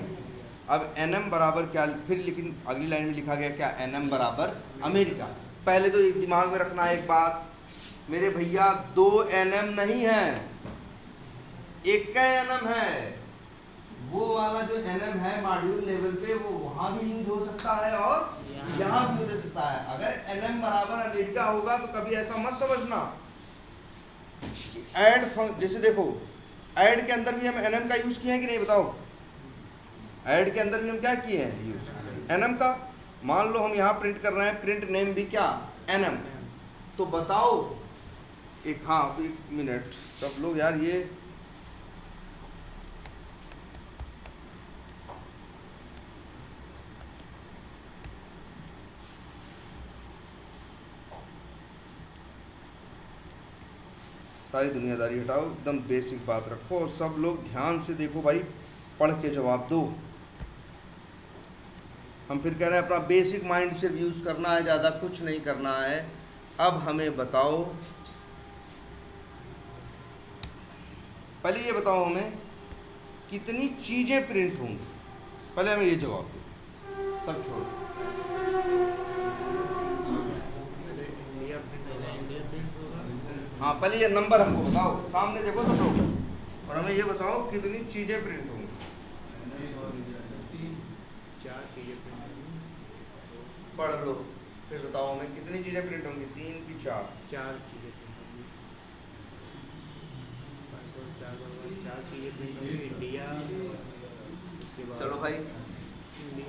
अब एनएम बराबर क्या, फिर लेकिन अगली लाइन में लिखा गया क्या, एनएम बराबर अमेरिका। पहले तो एक दिमाग में रखना है एक बात मेरे भैया, 2 एनएम नहीं है, एक का एनएम है। वो वाला जो एनएम है मॉड्यूल लेवल पे वो वहाँ भी यूज हो सकता है और यहाँ भी यूज हो सकता है। अगर एनएम बराबर अमेरिका होगा तो कभी ऐसा मत समझना कि ऐड, जैसे देखो ऐड के अंदर भी हम एनएम का यूज किए हैं कि नहीं, बताओ। ऐड के अंदर भी हम क्या किए हैं यूज, एनएम का। मान लो हम यहाँ प्रिंट कर रहे हैं, प्रिंट नेम भी क्या, एनएम। तो बताओ एक, हाँ एक मिनट सब लोग यार, ये सारी दुनियादारी हटाओ, एकदम बेसिक बात रखो और सब लोग ध्यान से देखो भाई, पढ़ के जवाब दो। हम फिर कह रहे हैं अपना बेसिक माइंड सिर्फ यूज़ करना है, ज़्यादा कुछ नहीं करना है। अब हमें बताओ, पहले ये बताओ हमें कितनी चीज़ें प्रिंट होंगी, पहले हमें ये जवाब दो, सब छोड़ो। हाँ पहले ये नंबर हमको बताओ, सामने देखो सब लोग, और हमें ये बताओ कितनी चीज़ें प्रिंट होंगी। 4 चीज़ें प्रिंट होंगी। पढ़ लो फिर बताओ हमें कितनी चीज़ें प्रिंट होंगी, 3 की 4? 4 चीज़ें प्रिंट होंगी। 4 चीज़ें प्रिंट होंगी। इंडिया, चलो भाई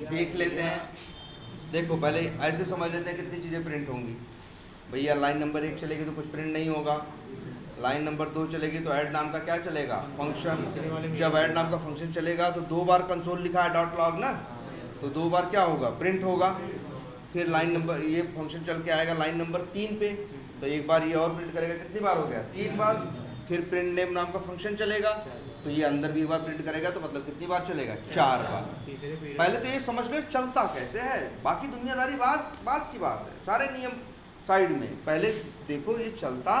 देख लेते हैं। देखो पहले ऐसे समझ लेते हैं कितनी चीज़ें प्रिंट होंगी। भैया लाइन नंबर 1 चलेगी तो कुछ प्रिंट नहीं होगा, लाइन नंबर 2 चलेगी तो ऐड नाम का क्या चलेगा, फंक्शन। जब ऐड नाम का फंक्शन चलेगा तो 2 बार कंसोल लिखा है डॉट लॉग ना, तो 2 बार क्या होगा, प्रिंट होगा। फिर लाइन नंबर, ये फंक्शन चल के आएगा लाइन नंबर 3 पे, तो एक बार ये और प्रिंट करेगा, कितनी बार हो गया, 3 बार। फिर प्रिंट नेम नाम का फंक्शन चलेगा तो ये अंदर भी एक बार प्रिंट करेगा, तो मतलब कितनी बार चलेगा, 4 बार। पहले तो ये समझ लो चलता कैसे है, बाकी दुनियादारी बात की बात है, सारे नियम साइड में, पहले देखो ये चलता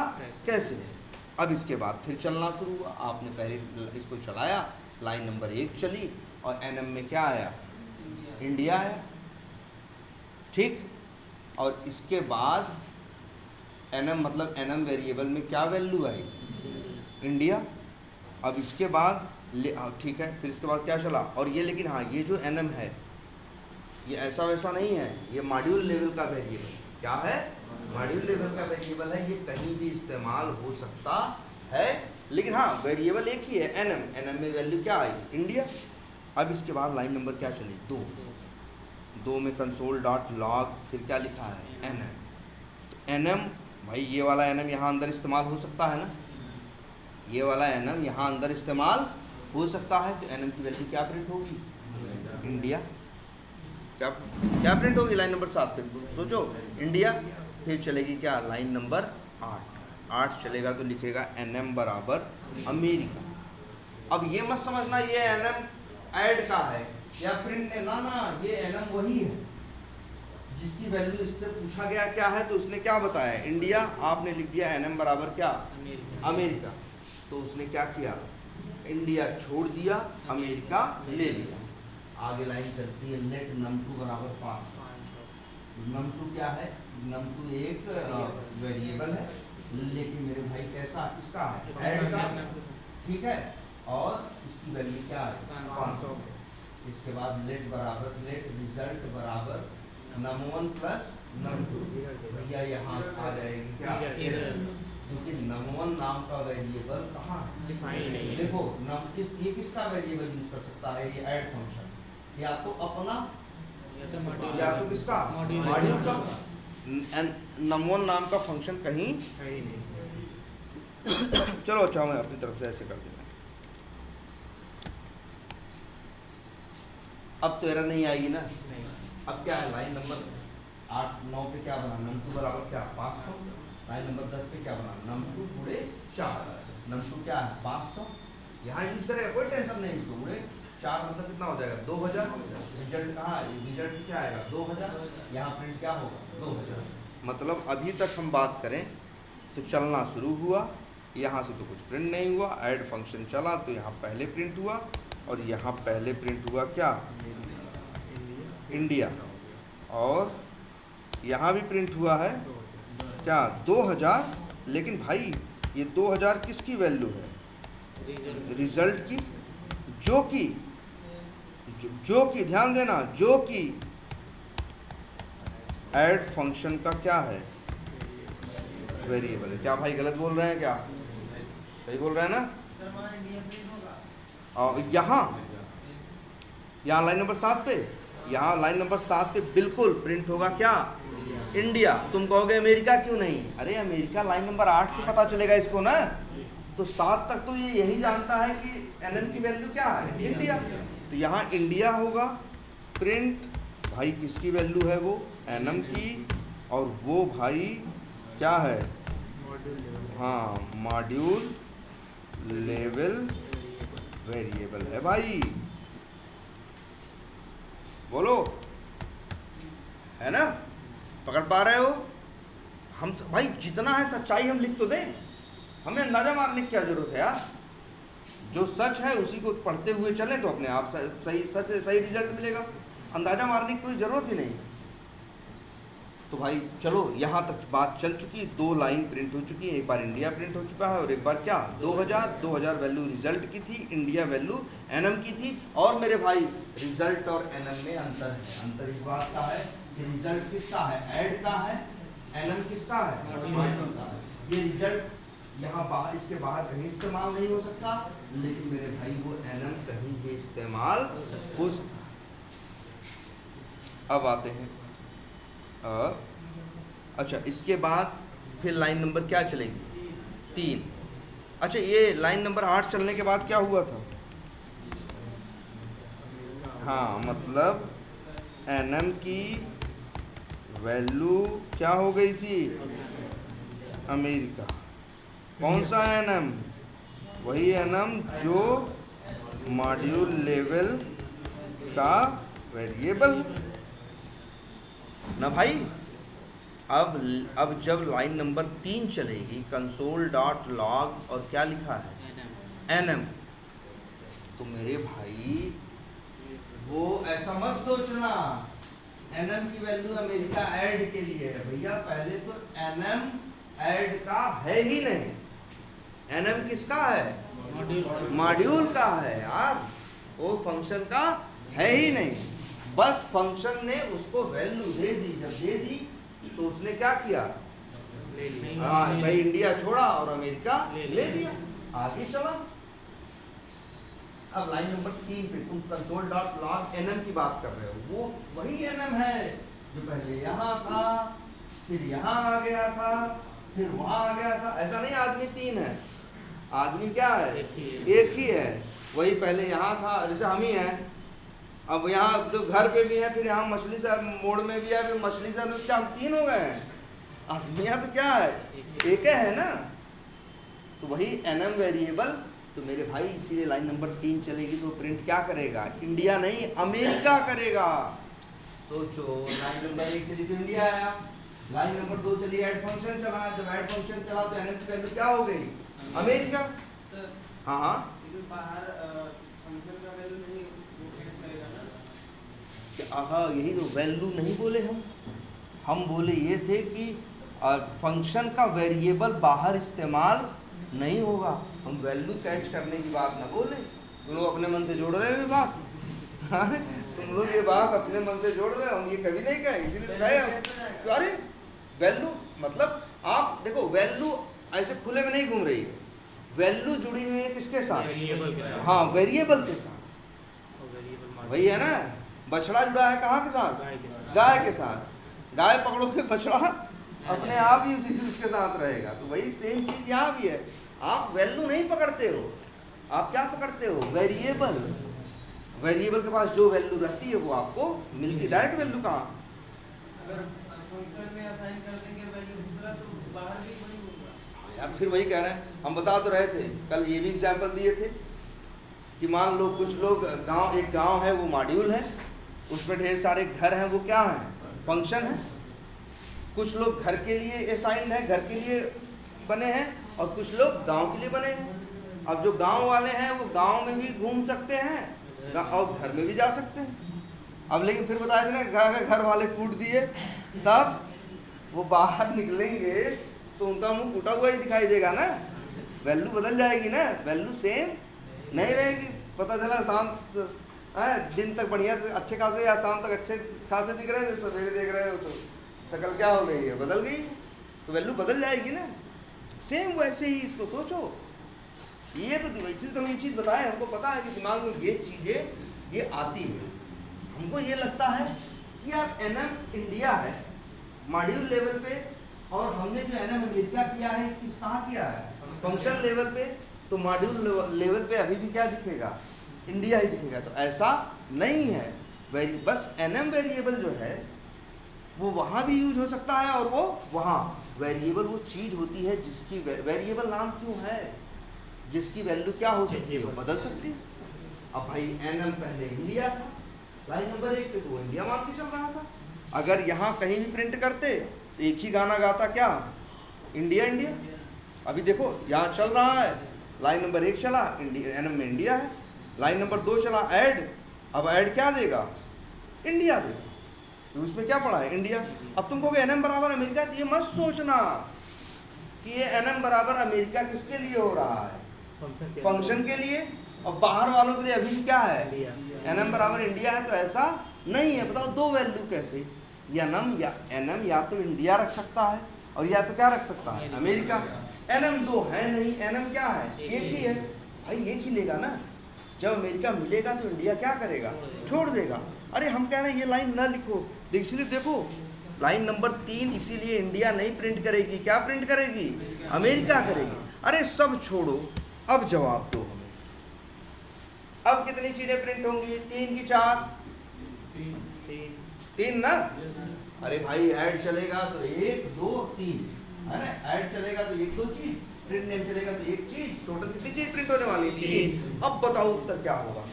कैसे है। अब इसके बाद फिर चलना शुरू हुआ, आपने पहले इसको चलाया, लाइन नंबर 1 चली और एनएम में क्या आया, इंडिया आया, ठीक। और इसके बाद एनएम मतलब एनएम वेरिएबल में क्या वैल्यू आई, इंडिया। अब इसके बाद ठीक है, फिर इसके बाद क्या चला, और ये लेकिन हाँ ये जो एनएम है ये ऐसा वैसा नहीं है, ये मॉड्यूल लेवल का वेरिएबल, क्या है, मॉड्यूल लेवल का वेरिएबल है, ये कहीं भी इस्तेमाल हो सकता है, लेकिन हाँ वेरिएबल एक ही है, एनएम। एनएम में वैल्यू क्या आई, इंडिया। अब इसके बाद लाइन नंबर क्या चली, 2 में कंसोल डॉट लॉग, फिर क्या लिखा है, एनएम। तो एनएम भाई ये वाला एनएम यहाँ अंदर इस्तेमाल हो सकता है ना, ये वाला एनएम यहाँ अंदर इस्तेमाल हो सकता है, तो एनएम की वैल्यू क्या प्रिंट होगी, इंडिया। क्या प्रिंट होगी लाइन नंबर 7 पे, सोचो, इंडिया। फिर चलेगी क्या, लाइन नंबर 8 चलेगा तो लिखेगा एनएम बराबर अमेरिका। अब ये मत समझना ये एनएम ऐड का है या प्रिंट ने, ना ये एनएम वही है जिसकी वैल्यू इससे पूछा गया क्या है, तो उसने क्या बताया, इंडिया। आपने लिख दिया एनएम बराबर क्या, अमेरिका। तो उसने क्या किया, इंडिया छोड़ दिया, अमेरिका ले लिया। आगे लाइन चलती है, लेट num2 बराबर 500। num2 क्या है? num2 एक वेरिएबल है, लेकिन मेरे भाई कैसा इसका है, ऐड का, ठीक है, और इसकी वैल्यू क्या है 500। इसके बाद लेट बराबर लेट रिजल्ट बराबर num1 प्लस num2, भैया यहाँ आ जाएगी क्या एरर, क्योंकि num1 नाम का वेरिएबल कहाँ है, डिफाइन नहीं है। देखो ये किसका वेरिएबल यूज कर सकता है, ये ऐड फंक्शन, या तो अपना या तो किसका मॉड्यूल का, num1 नाम का फंक्शन कहीं है ही नहीं। चलो अच्छा मैं अपनी तरफ से ऐसे कर देता हूँ। अब तो एरर नहीं आएगी ना। नहीं। अब क्या है, लाइन नंबर 8-9 पे क्या बना, num2 बराबर क्या 500। लाइन नंबर 10 पे क्या बना, num2 गुणे 4, num2 क्या है 500, यहाँ यूज करेगा कोई टेंशन नहीं, इसको गुणे 4 मतलब कितना हो जाएगा 2000। रिजल्ट कहाँ है, रिजल्ट क्या आएगा 2000, यहाँ प्रिंट क्या होगा 2000। मतलब अभी तक हम बात करें तो चलना शुरू हुआ, यहाँ से तो कुछ प्रिंट नहीं हुआ, ऐड फंक्शन चला तो यहाँ पहले प्रिंट हुआ, और यहाँ पहले प्रिंट हुआ क्या इंडिया, और यहाँ भी प्रिंट हुआ है क्या 2000। लेकिन भाई ये 2000 किसकी वैल्यू है, रिजल्ट की, जो कि ध्यान देना, जो कि ऐड फंक्शन का क्या है वेरिएबल है। क्या भाई गलत बोल रहे हैं क्या, सही बोल रहे हैं ना। और यहाँ लाइन नंबर 7 पे, यहाँ लाइन नंबर 7 पे बिल्कुल प्रिंट होगा क्या इंडिया। तुम कहोगे अमेरिका क्यों नहीं, अरे अमेरिका लाइन नंबर 8 पे पता चलेगा इसको ना, तो 7 तक तो ये यही जानता है कि एनएम की वैल्यू क्या है इंडिया, तो यहाँ इंडिया होगा प्रिंट, भाई किसकी वैल्यू है वो एनएम की, और वो भाई क्या है, हाँ मॉड्यूल लेवल वेरिएबल है भाई, बोलो है ना, पकड़ पा रहे हो। हम भाई जितना है सच्चाई हम लिख तो दें, हमें अंदाजा मारने की क्या जरूरत है यार, जो सच है उसी को पढ़ते हुए चलें तो अपने आप सही सच सही रिजल्ट मिलेगा, अंदाजा मारने की कोई ज़रूरत ही नहीं। तो भाई चलो यहाँ तक बात चल चुकी, 2 लाइन प्रिंट हो चुकी है, एक बार इंडिया प्रिंट हो चुका है और एक बार क्या 2000 वैल्यू रिजल्ट की थी, इंडिया वैल्यू एनएम की थी। और मेरे भाई रिजल्ट और एनएम में अंतर है, अंतर इस बात का है कि रिजल्ट किसका है ऐड का है, एनएम किसका है मॉड्यूल का है। ये रिजल्ट यहाँ बाहर इसके बाहर कहीं इस्तेमाल नहीं हो सकता, लेकिन मेरे भाई वो एनएम कहीं भी इस्तेमाल हो सकता। अब आते हैं अच्छा, इसके बाद फिर लाइन नंबर क्या चलेगी 3। अच्छा ये लाइन नंबर 8 चलने के बाद क्या हुआ था, हाँ मतलब एनएम की वैल्यू क्या हो गई थी अमेरिका। कौन सा एनएम, वही एनएम जो मॉड्यूल लेवल का वेरिएबल ना भाई। अब जब लाइन नंबर 3 चलेगी कंसोल डॉट लॉग और क्या लिखा है एनएम, तो मेरे भाई वो ऐसा मत सोचना एनएम की वैल्यू अमेरिका ऐड के लिए है, भैया पहले तो एनएम ऐड का है ही नहीं, एनएम किसका है मॉड्यूल का है यार, वो फंक्शन का है ही नहीं, बस फंक्शन ने उसको वैल्यू दे दी, जब दे दी तो उसने क्या किया भाई इंडिया छोड़ा और अमेरिका ले लिया, आगे चला। अब लाइन नंबर 3 पे तुम कंसोल डॉट लॉग एनएम की बात कर रहे हो, वो वही एनएम है जो पहले यहाँ था, फिर यहाँ आ गया था, फिर वहाँ आ गया था। ऐसा नहीं आदमी 3 है, आदमी क्या है एक ही है, वही पहले यहाँ था, जैसे हम ही हैं, अब यहाँ तो घर पे भी है, फिर यहाँ मछली साहब मोड़ में भी है, फिर मछली साहब में क्या हम 3 हो गए हैं, आदमी यहाँ तो क्या है एक है ना, तो वही एनएम वेरिएबल। तो मेरे भाई इसीलिए लाइन नंबर 3 चलेगी तो प्रिंट क्या करेगा इंडिया नहीं अमेरिका करेगा। सोचो लाइन नंबर 1 चली तो इंडिया आया, लाइन नंबर 2 चली ऐड फंक्शन चला, जब ऐड फंक्शन चला तो एनएम की वैल्यू क्या हो गई अमेरिका। हाँ हाँ बाहर फंक्शन का वैल्यू नहीं हाँ यही तो वैल्यू नहीं बोले हम बोले ये थे कि फंक्शन का वेरिएबल बाहर इस्तेमाल नहीं होगा। हम वैल्यू कैच करने की बात ना बोले। तुम लोग अपने मन से जोड़ रहे हो ये बात। हाँ, तुम लोग ये बात अपने मन से जोड़ रहे हो, हम ये कभी नहीं कहे, इसीलिए तो कहे हम। तो अरे वैल्यू मतलब आप देखो, वैल्यू ऐसे खुले में नहीं घूम रही है। वैल्यू जुड़ी हुई है किसके साथ? वेरिएबल के साथ। हाँ, वेरिएबल के साथ। और वेरिएबल मान वही है ना, बछड़ा जुड़ा है कहाँ के साथ? गाय के साथ। गाय के साथ। गाय पकड़ो के बछड़ा अपने आप ही उसके साथ रहेगा। तो वही सेम चीज यहाँ भी है। आप वैल्यू नहीं पकड़ते हो, आप क्या पकड़ते हो? वेरिएबल। वेरिएबल के पास जो वैल्यू रहती है वो आपको मिलती। डायरेक्ट वैल्यू कहाँ? अगर फंक्शन में असाइन कर देंगे वैल्यू दूसरा तो बाहर भी वही होगा यार फिर वही कह रहे हैं। हम बता तो रहे थे, कल ये भी एग्जाम्पल दिए थे कि मान लो कुछ लोग एक गांव है, वो मॉड्यूल है, उसमें ढेर सारे घर हैं, वो क्या है? फंक्शन है। कुछ लोग घर के लिए असाइंड है, घर के लिए बने हैं, और कुछ लोग गांव के लिए बने हैं। अब जो गांव वाले हैं वो गांव में भी घूम सकते हैं और घर में भी जा सकते हैं। अब लेकिन फिर बताया था ना, घर वाले कूट दिए, तब वो बाहर निकलेंगे तो उनका मुंह कूटा हुआ ही दिखाई देगा ना। वैल्यू बदल जाएगी ना, वैल्यू सेम नहीं रहेगी। पता चला शाम दिन तक बढ़िया अच्छे खासे, या शाम तक अच्छे खासे दिख रहे थे, सवेरे देख रहे हो तो शक्ल क्या हो गई है? बदल गई। तो वैल्यू बदल जाएगी ना। सेम वैसे ही इसको सोचो। ये तो इसलिए तो हम ये चीज़ बताएं, हमको पता है कि दिमाग में ये चीज़ें ये आती है। हमको ये लगता है कि यार एनएम इंडिया है मॉड्यूल लेवल पे, और हमने जो एनएम अमेरिका किया है किस कहाँ किया है? फंक्शन लेवल पे। तो मॉड्यूल लेवल पे अभी भी क्या दिखेगा? इंडिया ही दिखेगा। तो ऐसा नहीं है। बस एनएम वेरिएबल जो है वो वहाँ भी यूज हो सकता है, और वो वहाँ वेरिएबल वो चीज़ होती है जिसकी वेरिएबल नाम क्यों है? जिसकी वैल्यू क्या हो सकती है? बदल सकती है। अब भाई एनएम पहले इंडिया था, लाइन नंबर 1 पे तो वो इंडिया मान के चल रहा था। अगर यहाँ कहीं भी प्रिंट करते तो एक ही गाना गाता, क्या? India India. अभी देखो यहाँ चल रहा है, लाइन नंबर 1 चला, इंडिया एनएम में इंडिया है। लाइन नंबर 2 चला ऐड, अब ऐड क्या देगा? इंडिया देगा। तो उसमें क्या पड़ा है? इंडिया। अब तुम कहोगे एनएम बराबर अमेरिका, तो ये मत सोचना कि ये एनएम बराबर अमेरिका किसके लिए हो रहा है? फंक्शन के लिए। और बाहर वालों के लिए अभी भी क्या है? एनएम बराबर इंडिया है। तो ऐसा नहीं है। बताओ दो वैल्यू कैसे? एनएम या तो इंडिया रख सकता है, और या तो क्या रख सकता है? अमेरिका। एनएम दो है नहीं, एनएम क्या है? एक ही है। भाई एक ही लेगा ना। जब अमेरिका मिलेगा तो इंडिया क्या करेगा? छोड़ देगा। अरे हम कह रहे हैं ये लाइन ना लिखो, इसलिए देखो लाइन नंबर 3 इसीलिए इंडिया नहीं प्रिंट करेगी। क्या प्रिंट करेगी? अमेरिका करेगी। अरे सब छोड़ो, अब जवाब दो हमें। अब कितनी चीजें प्रिंट होंगी? 3 की 4? 3 ना। अरे भाई ऐड चलेगा तो 1 2 3 है ना। ऐड चलेगा तो 1 2 चीज, प्रिंट नेम चलेगा तो 1 चीज। टोटल कितनी चीज प्रिंट होने वाली? 3। अब बताओ उत्तर क्या होगा?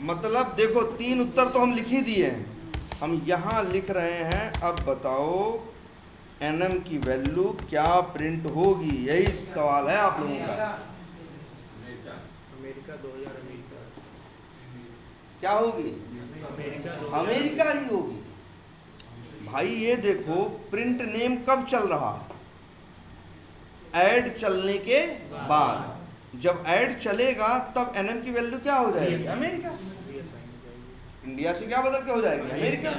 मतलब देखो 3 उत्तर तो हम लिख ही दिए हैं, हम यहाँ लिख रहे हैं। अब बताओ एनएम की वैल्यू क्या प्रिंट होगी? यही सवाल है आप लोगों का। अमेरिका 2000 अमेरिका क्या होगी? अमेरिका ही होगी। भाई ये देखो प्रिंट नेम कब चल रहा है? ऐड चलने के बाद। जब ऐड चलेगा तब एनएम की वैल्यू क्या हो जाएगी? अमेरिका। इंडिया से क्या बदल के हो जाएगी? अमेरिका।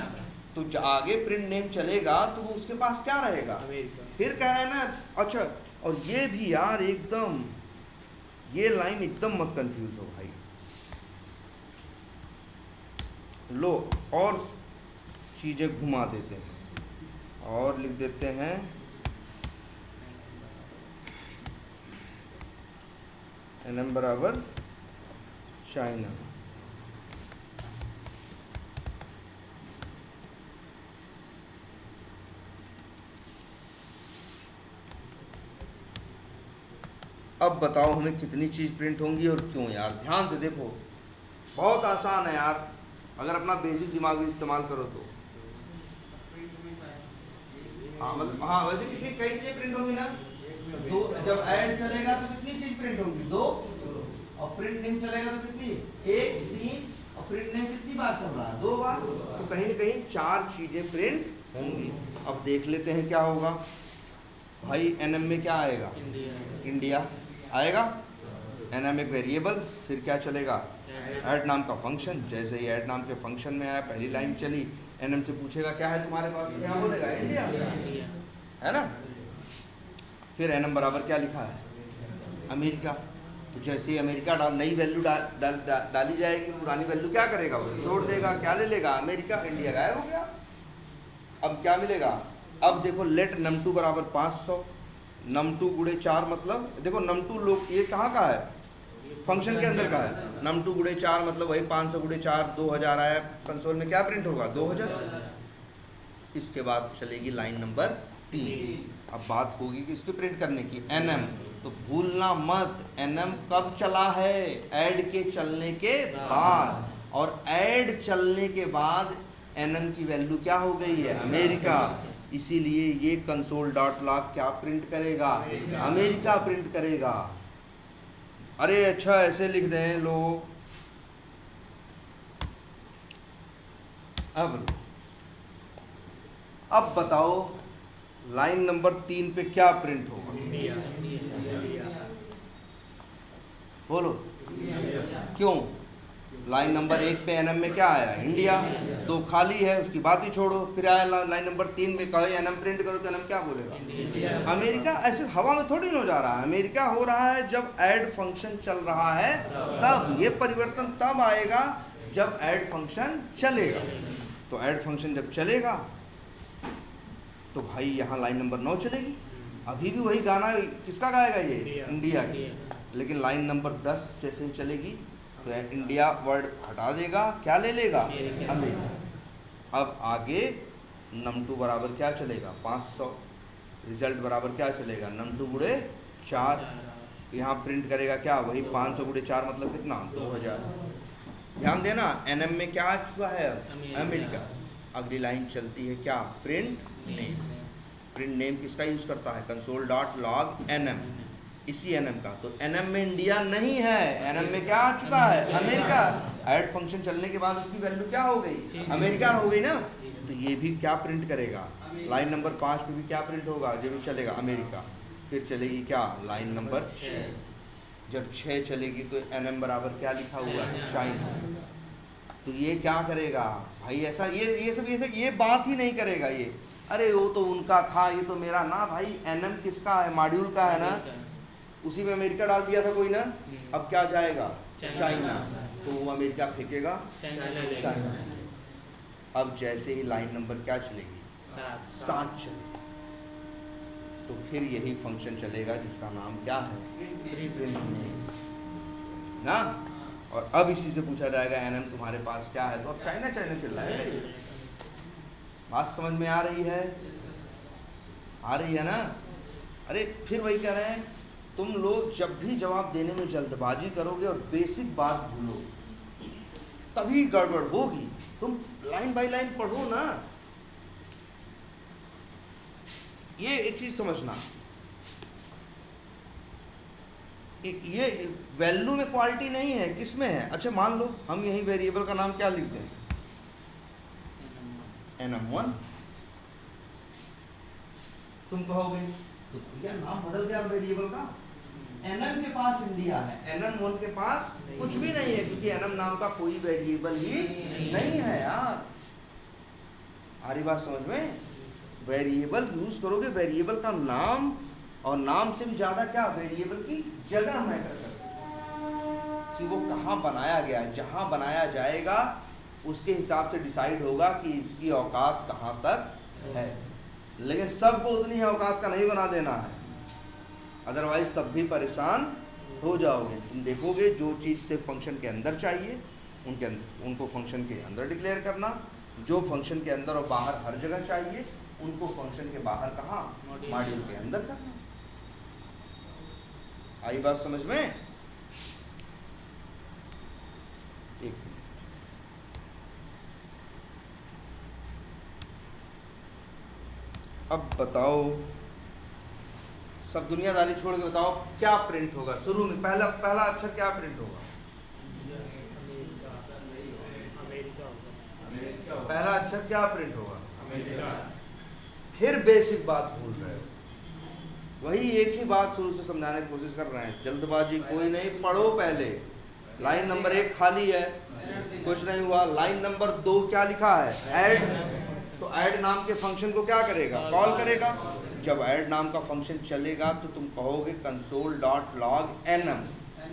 तो आगे प्रिंट नेम चलेगा तो वो उसके पास क्या रहेगा? फिर कह रहे हैं ना। अच्छा, और ये भी यार एकदम, ये लाइन एकदम मत कंफ्यूज हो भाई। लो और चीजें घुमा देते हैं और लिख देते हैं एनएम बराबर चाइना। अब बताओ हमें कितनी चीज़ प्रिंट होंगी और क्यों? यार ध्यान से देखो, बहुत आसान है यार, अगर अपना बेसिक दिमाग भी इस्तेमाल करो तो। हाँ मतलब हाँ, वैसे कितनी कई चीज़ें प्रिंट होंगी ना? 2। जब ऐड चलेगा तो कितनी चीज़ प्रिंट होंगी? 2। और प्रिंट नेम चलेगा तो कितनी? 1। चल रहा है? 2 बार। तो कहीं ना कहीं 4 चीज़ें प्रिंट होंगी। अब देख लेते हैं क्या होगा भाई। एनएम में क्या आएगा? इंडिया आएगा। एनएम एक वेरिएबल, फिर क्या चलेगा? ऐड नाम का फंक्शन। जैसे ही ऐड नाम के फंक्शन में आया, पहली लाइन चली, एनएम से पूछेगा क्या है तुम्हारे पास, तो क्या बोलेगा? इंडिया, है ना। फिर एनएम बराबर क्या लिखा है? अमेरिका। तो जैसे ही अमेरिका नई वैल्यू डाली जाएगी, पुरानी वैल्यू क्या करेगा? वो छोड़ देगा। क्या ले लेगा? अमेरिका। इंडिया गायब हो गया। अब क्या मिलेगा? अब देखो, लेट num2 बराबर 500। num2 गुणे 4 मतलब देखो num2 लोग ये कहाँ का है? फंक्शन के अंदर का है। num2 गुणे 4 मतलब वही 500 गुणे 4 2000 आया। कंसोल में क्या प्रिंट होगा? 2000। इसके बाद चलेगी लाइन नंबर 3। अब बात होगी कि इसके प्रिंट करने की। एनएम, तो भूलना मत एनएम कब चला है? ऐड के चलने के बाद। और ऐड चलने के बाद एनएम की वैल्यू क्या हो गई है? अमेरिका। इसीलिए ये कंसोल डॉट लॉग क्या प्रिंट करेगा? अमेरिका प्रिंट करेगा। अरे अच्छा, ऐसे लिख दें लोग। अब बताओ लाइन नंबर 3 पे क्या प्रिंट होगा? बोलो क्यों? लाइन नंबर 1 पे एनएम में क्या आया? इंडिया। 2 खाली है, उसकी बात ही छोड़ो। फिर आया लाइन नंबर 3 में, कहे एनएम प्रिंट करो, तो एनएम क्या बोलेगा? अमेरिका। ऐसे हवा में थोड़ी हो जा रहा है। अमेरिका हो रहा है जब ऐड फंक्शन चल रहा है तब। ये परिवर्तन तब आएगा जब ऐड फंक्शन चलेगा। तो ऐड फंक्शन जब चलेगा तो भाई यहाँ लाइन नंबर 9 चलेगी। अभी भी वही गाना किसका गाएगा? ये इंडिया की। लेकिन लाइन नंबर 10 जैसे ही चलेगी तो इंडिया वर्ड हटा देगा, क्या ले लेगा? अमेरिका। अब आगे num2 बराबर क्या चलेगा? 500। रिजल्ट बराबर क्या चलेगा? num2 गुणे 4। यहाँ प्रिंट करेगा क्या? वही 500 गुणे 4 मतलब कितना? 2000। ध्यान देना, एनएम में क्या आ चुका है? अमेरिका। अगली लाइन चलती है क्या? Print name. प्रिंट नेम किसका यूज़ करता है? कंसोल डॉट लॉग एनएम, इसी एनएम का। तो एनएम में इंडिया नहीं है, एनएम में क्या आ चुका है? अमेरिका। ऐड फंक्शन चलने के बाद उसकी वैल्यू क्या हो गई? अमेरिका हो गई ना। तो ये भी क्या प्रिंट करेगा? लाइन नंबर 5 पे भी क्या प्रिंट होगा? जो भी चलेगा अमेरिका। फिर चलेगी क्या? Line number 6। जब 6 चलेगी तो एनएम बराबर क्या लिखा हुआ है? चाइना। तो ये क्या करेगा भाई? ऐसा ये सब ये बात ही नहीं करेगा ये। अरे वो तो उनका था, ये तो मेरा ना भाई। एनएम किसका है? मॉड्यूल का है ना। उसी में अमेरिका डाल दिया था कोई ना। अब क्या जाएगा? चाइना। तो वो अमेरिका फेंकेगा चाइना। अब जैसे ही लाइन नंबर क्या चलेगी? 7 चलेगी। तो फिर यही फंक्शन चलेगा जिसका नाम क्या है? प्रिंट नेम ना। और अब इसी से पूछा जाएगा एनएम तुम्हारे पास क्या है? तो अब चाइना चाइना चल रहा है। बात समझ में आ रही है? आ रही है ना। अरे फिर वही कह रहे हैं, तुम लोग जब भी जवाब देने में जल्दबाजी करोगे और बेसिक बात भूलो तभी गड़बड़ होगी। तुम लाइन बाय लाइन पढ़ो ना। ये एक चीज समझना, ये वैल्यू में क्वालिटी नहीं है, किसमें है? अच्छा मान लो हम यही वेरिएबल का नाम क्या लिख दें? nm1। तुम कहोगे तो भैया नाम बदल गया वेरिएबल का। nm के पास इंडिया है, nm1 के पास कुछ भी नहीं है, क्योंकि nm नाम का कोई वेरिएबल ही नहीं है यार। आ रही बात समझ में? वेरिएबल यूज करोगे, वेरिएबल का नाम, और नाम से भी ज्यादा क्या, वेरिएबल की जगह मैटर करती है कि वो कहाँ बनाया गया। जहाँ बनाया जाएगा उसके हिसाब से डिसाइड होगा कि इसकी औकात कहाँ तक है। लेकिन सबको उतनी ही औकात का नहीं बना देना है, अदरवाइज तब भी परेशान हो जाओगे। तुम देखोगे जो चीज़ से फंक्शन के अंदर चाहिए उनको फंक्शन के अंदर डिक्लेयर करना, जो फंक्शन के अंदर और बाहर हर जगह चाहिए उनको फंक्शन के बाहर कहाँ, मॉड्यूल के अंदर करना। आई बात समझ में? एक अब बताओ, सब दुनियादारी छोड़ के बताओ क्या प्रिंट होगा। शुरू में पहला अक्षर क्या प्रिंट होगा? अमेरिका होगा। अक्षर क्या प्रिंट होगा? अमेरिका। फिर बेसिक बात भूल रहे हो, वही एक ही बात शुरू से समझाने की कोशिश कर रहे हैं, जल्दबाजी कोई नहीं, पढ़ो पहले। लाइन नंबर 1 खाली है, कुछ नहीं हुआ। लाइन नंबर 2 क्या लिखा है? ऐड। तो ऐड नाम के फंक्शन को क्या करेगा? कॉल करेगा। जब ऐड नाम का फंक्शन चलेगा तो तुम कहोगे console.log nm,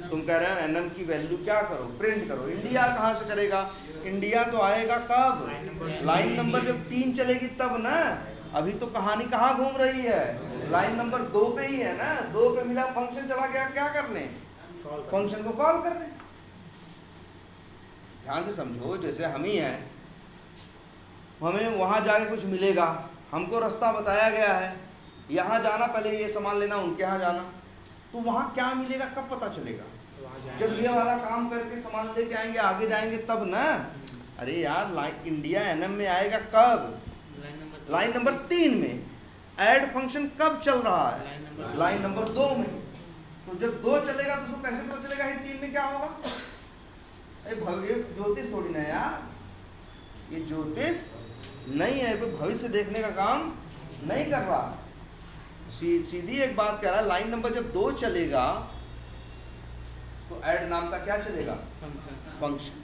तुम कह रहे हो nm की वैल्यू क्या करो? प्रिंट करो। इंडिया कहाँ से करेगा? इंडिया तो आएगा कब? लाइन नंबर जब 3 चलेगी तब ना। अभी तो कहानी कहाँ घूम रही है? लाइन नंबर 2 पे ही है ना। 2 पे मिला, फंक्शन चला गया, क्या करने? फंक्शन को कॉल करने। ध्यान से समझो, जैसे हम ही हैं, हमें वहाँ जाके कुछ मिलेगा, हमको रास्ता बताया गया है, यहाँ जाना, पहले ये सामान लेना, उनके यहाँ जाना, तो वहाँ क्या मिलेगा कब पता चलेगा? जब ये वाला काम करके सामान लेके आएंगे, आगे जाएंगे तब ना। अरे यार, लाइन इंडिया एनएम में आएगा कब? लाइन नंबर 3 में। ऐड फंक्शन कब चल रहा है? लाइन नंबर 2 में। तो जब 2 चलेगा तो उसको कैसे पता चलेगा कि 3 में क्या होगा? भव्य ज्योतिष थोड़ी ना यार, ये ज्योतिष नहीं है, कोई भविष्य देखने का काम नहीं कर रहा। सीधी एक बात कह रहा है, लाइन नंबर जब 2 चलेगा तो ऐड नाम का क्या चलेगा? फंक्शन।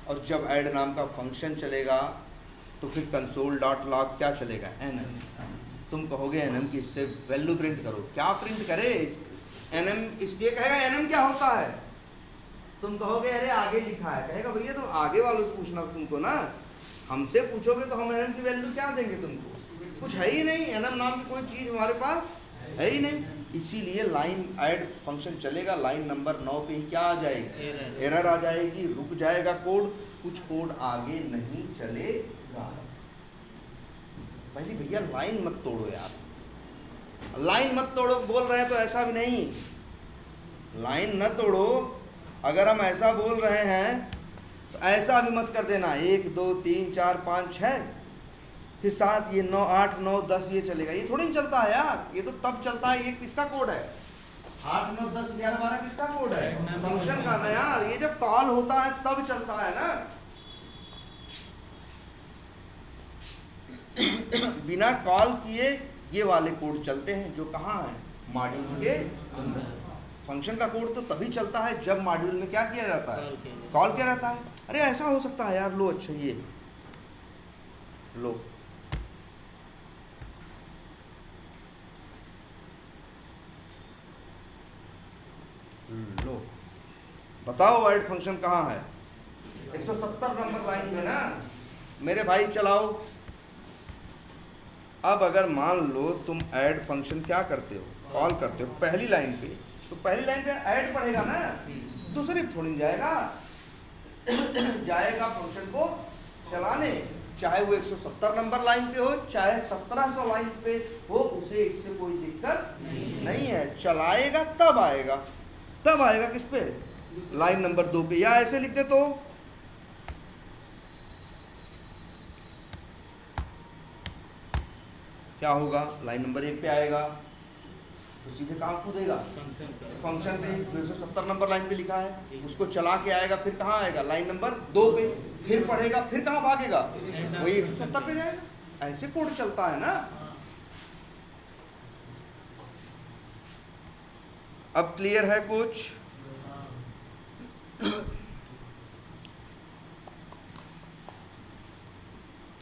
और जब ऐड नाम का फंक्शन चलेगा तो फिर console.log क्या चलेगा? nm। तुम कहोगे nm की इससे वैल्यू प्रिंट करो। क्या प्रिंट करे? nm इसलिए कहेगा nm क्या होता है? तुम कहोगे अरे आगे लिखा है, कहेगा भैया तो आगे वालों से पूछना तुमको ना, हमसे पूछोगे तो हम nm की वैल्यू क्या देंगे तुमको? कुछ है ही नहीं, nm नाम की कोई चीज़ हमारे पास है ही नहीं। इसीलिए लाइन ऐड फंक्शन चलेगा, लाइन नंबर 9 पे ही क्या आ जाएगी? एरर आ जाएगी, रुक जाएगा कोड, कुछ कोड आगे नहीं चलेगा। पहले भैया लाइन मत तोड़ो यार, लाइन मत तोड़ो बोल रहे हैं तो ऐसा भी नहीं, लाइन न तोड़ो। अगर हम ऐसा बोल रहे हैं तो ऐसा भी मत कर देना 1 2 3 4 5 6 फिर 7, ये 9 8 9 10 ये चलेगा, ये थोड़ी नहीं चलता है यार। ये तो तब चलता है, ये किसका कोड है? 8 9 10 11 12 किसका कोड है? फंक्शन का ना यार। ये जब कॉल होता है तब चलता है ना। बिना कॉल किए ये वाले कोड चलते हैं, जो कहाँ है? मॉड्यूल के अंदर। फंक्शन का कोड तो तभी चलता है जब मॉड्यूल में क्या किया जाता है? कॉल किया जाता है। अरे ऐसा हो सकता है यार, लो अच्छा ये लो, लो बताओ ऐड फंक्शन कहाँ है? 170 नंबर लाइन में ना मेरे भाई। चलाओ। अब अगर मान लो तुम ऐड फंक्शन क्या करते हो? कॉल करते हो पहली लाइन पे, तो पहली लाइन पे ऐड पड़ेगा ना, दूसरी थोड़ी जाएगा। जाएगा फंक्शन को चलाने, चाहे वो 170 नंबर लाइन पे हो, चाहे 1700 लाइन पे हो, उसे इससे कोई दिक्कत नहीं है। चलाएगा तब आएगा, तब आएगा किस पे? लाइन नंबर 2 पे। या ऐसे लिखते तो क्या होगा? लाइन नंबर 1 पे आएगा तो सीधे कहाँ कूदेगा? फंक्शन पे। जो 170 नंबर लाइन पे लिखा है उसको चला के आएगा, फिर कहाँ आएगा? लाइन नंबर 2 पे। फिर पढ़ेगा, फिर कहाँ भागेगा? वही 170 पे जाएगा। ऐसे कोड चलता है ना। अब क्लियर है कुछ?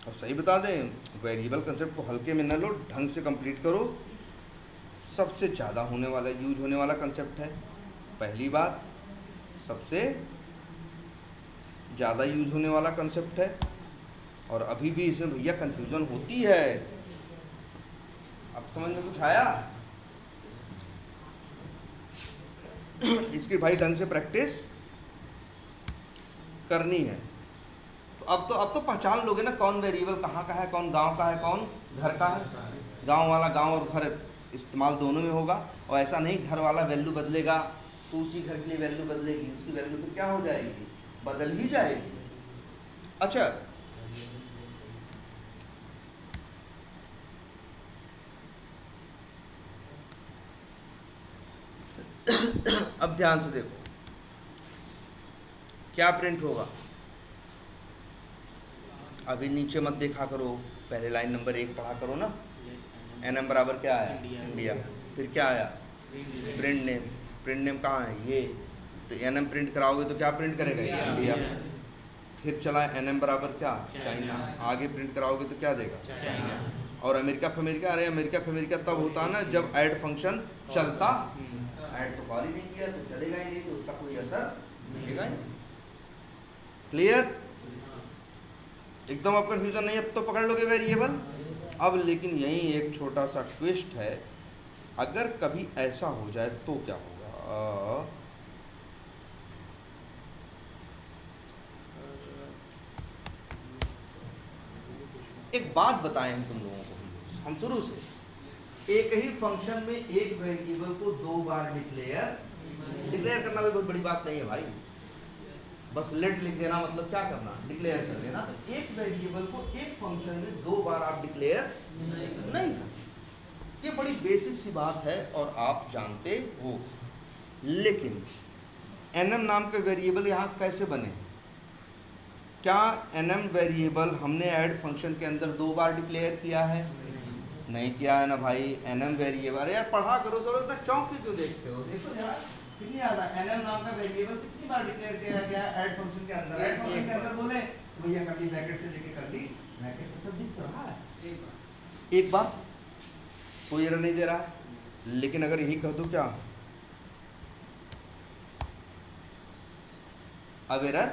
अब सही बता दें, वेरिएबल कंसेप्ट को हल्के में न लो, ढंग से कंप्लीट करो। सबसे ज़्यादा होने वाला, यूज होने वाला कंसेप्ट है। पहली बात, सबसे ज़्यादा यूज होने वाला कंसेप्ट है, और अभी भी इसमें भैया कंफ्यूजन होती है। अब समझ में कुछ आया? इसकी भाई ढंग से प्रैक्टिस करनी है। तो अब तो पहचान लोगे ना कौन वेरिएबल कहाँ का है, कौन गांव का है, कौन घर का है। गांव वाला गांव और घर इस्तेमाल दोनों में होगा। और ऐसा नहीं घर वाला वैल्यू बदलेगा तो उसी घर के लिए वैल्यू बदलेगी, उसकी वैल्यू फिर क्या हो जाएगी? बदल ही जाएगी। अच्छा, अब ध्यान से देखो क्या प्रिंट होगा। अभी नीचे मत देखा करो, पहले लाइन नंबर 1 पढ़ा करो ना। एनएम बराबर क्या आया? इंडिया। फिर क्या आया? Print name. प्रिंट नेम कहाँ है? ये। तो एनएम प्रिंट कराओगे तो क्या प्रिंट करेगा? इंडिया। फिर चला एनएम बराबर क्या? चाइना। आगे प्रिंट कराओगे तो क्या देगा? चाइना। और अमेरिका फमेरिका, अरे अमेरिका फमेरिका तब होता है ना जब ऐड फंक्शन चलता। ऐड तो कॉल ही नहीं किया तो चलेगा ही नहीं, तो उसका कोई असर मिलेगा ही। क्लियर? एकदम अब कंफ्यूजन नहीं, अब तो पकड़ लोगे वेरिएबल। अब लेकिन यही एक छोटा सा ट्विस्ट है, अगर कभी ऐसा हो जाए तो क्या होगा? एक बात बताएं हम तुम लोगों को, हम शुरू से एक ही फंक्शन में एक वेरिएबल को 2 बार डिक्लेयर करना कोई बहुत बड़ी बात नहीं है भाई। बस लेट लिख देना, मतलब क्या करना? डिक्लेयर कर देना। तो एक वेरिएबल को एक फंक्शन में 2 बार आप डिक्लेयर नहीं कर सकते। ये बड़ी बेसिक सी बात है और आप जानते हो। लेकिन एनएम नाम के वेरिएबल यहाँ कैसे बने? क्या एनएम वेरिएबल हमने ऐड फंक्शन के अंदर 2 बार डिक्लेयर किया है? नहीं किया है ना भाई। एनएम वेरिएबल, अरे यार पढ़ा करो, सब इतना चौंक के क्यों देखते हो? देखो यार कितनी ज़्यादा एनएम नाम का वेरिएबल कितनी बार डिक्लेयर किया गया है ऐड फंक्शन के अंदर। ऐड फंक्शन के अंदर बोले भैया कर ली, ब्रैकेट से लेके कर ली, ब्रैकेट तो सब दिख रहा है। एक बार कोई एरर नहीं दे रहा है। लेकिन अगर यही कह दो क्या, अब एरर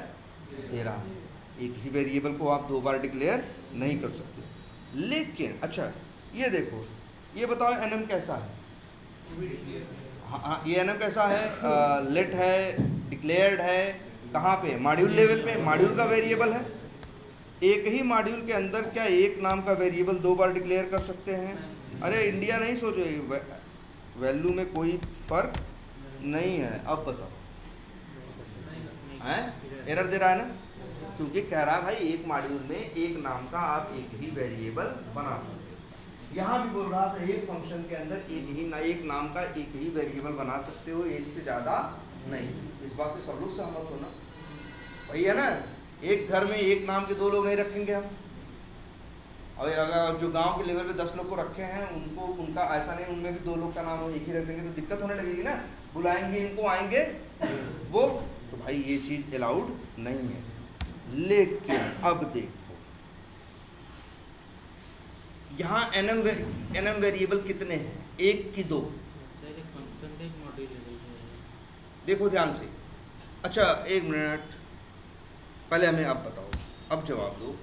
दे रहा है। एक ही वेरिएबल को आप 2 बार डिक्लेयर नहीं कर सकते। लेकिन अच्छा ये देखो, ये बताओ एनएम कैसा है? हाँ, ये एनएम कैसा है? लेट है, डिक्लेयर्ड है, कहाँ पे? मॉड्यूल लेवल पे। मॉड्यूल का वेरिएबल है। एक ही मॉड्यूल के अंदर क्या एक नाम का वेरिएबल 2 बार डिक्लेयर कर सकते हैं? अरे इंडिया नहीं सोचो, वैल्यू में कोई फर्क नहीं है। अब बताओ, हैं? एरर दे रहा है ना, क्योंकि कह रहा है भाई एक मॉड्यूल में एक नाम का आप एक ही वेरिएबल बना सकते हो। यहाँ भी बोल रहा था एक फंक्शन के अंदर एक नाम का एक ही वेरिएबल बना सकते हो, एक से ज़्यादा नहीं। इस बात से सब लोग सहमत हो ना भाई, है ना? एक घर में एक नाम के 2 लोग नहीं रखेंगे हम। और अगर जो गांव के लेवल पे 10 लोग को रखे हैं, उनको उनका ऐसा नहीं, उनमें भी 2 लोग का नाम एक ही रख देंगे तो दिक्कत होने लगेगी ना। बुलाएंगे इनको, आएंगे वो, तो भाई ये चीज़ अलाउड नहीं है। लेकिन अब देखो यहाँ एनएम वेरिएबल कितने हैं? 1 की 2। देखो ध्यान से। अच्छा 1 मिनट पहले हमें अब बताओ, अब जवाब दो।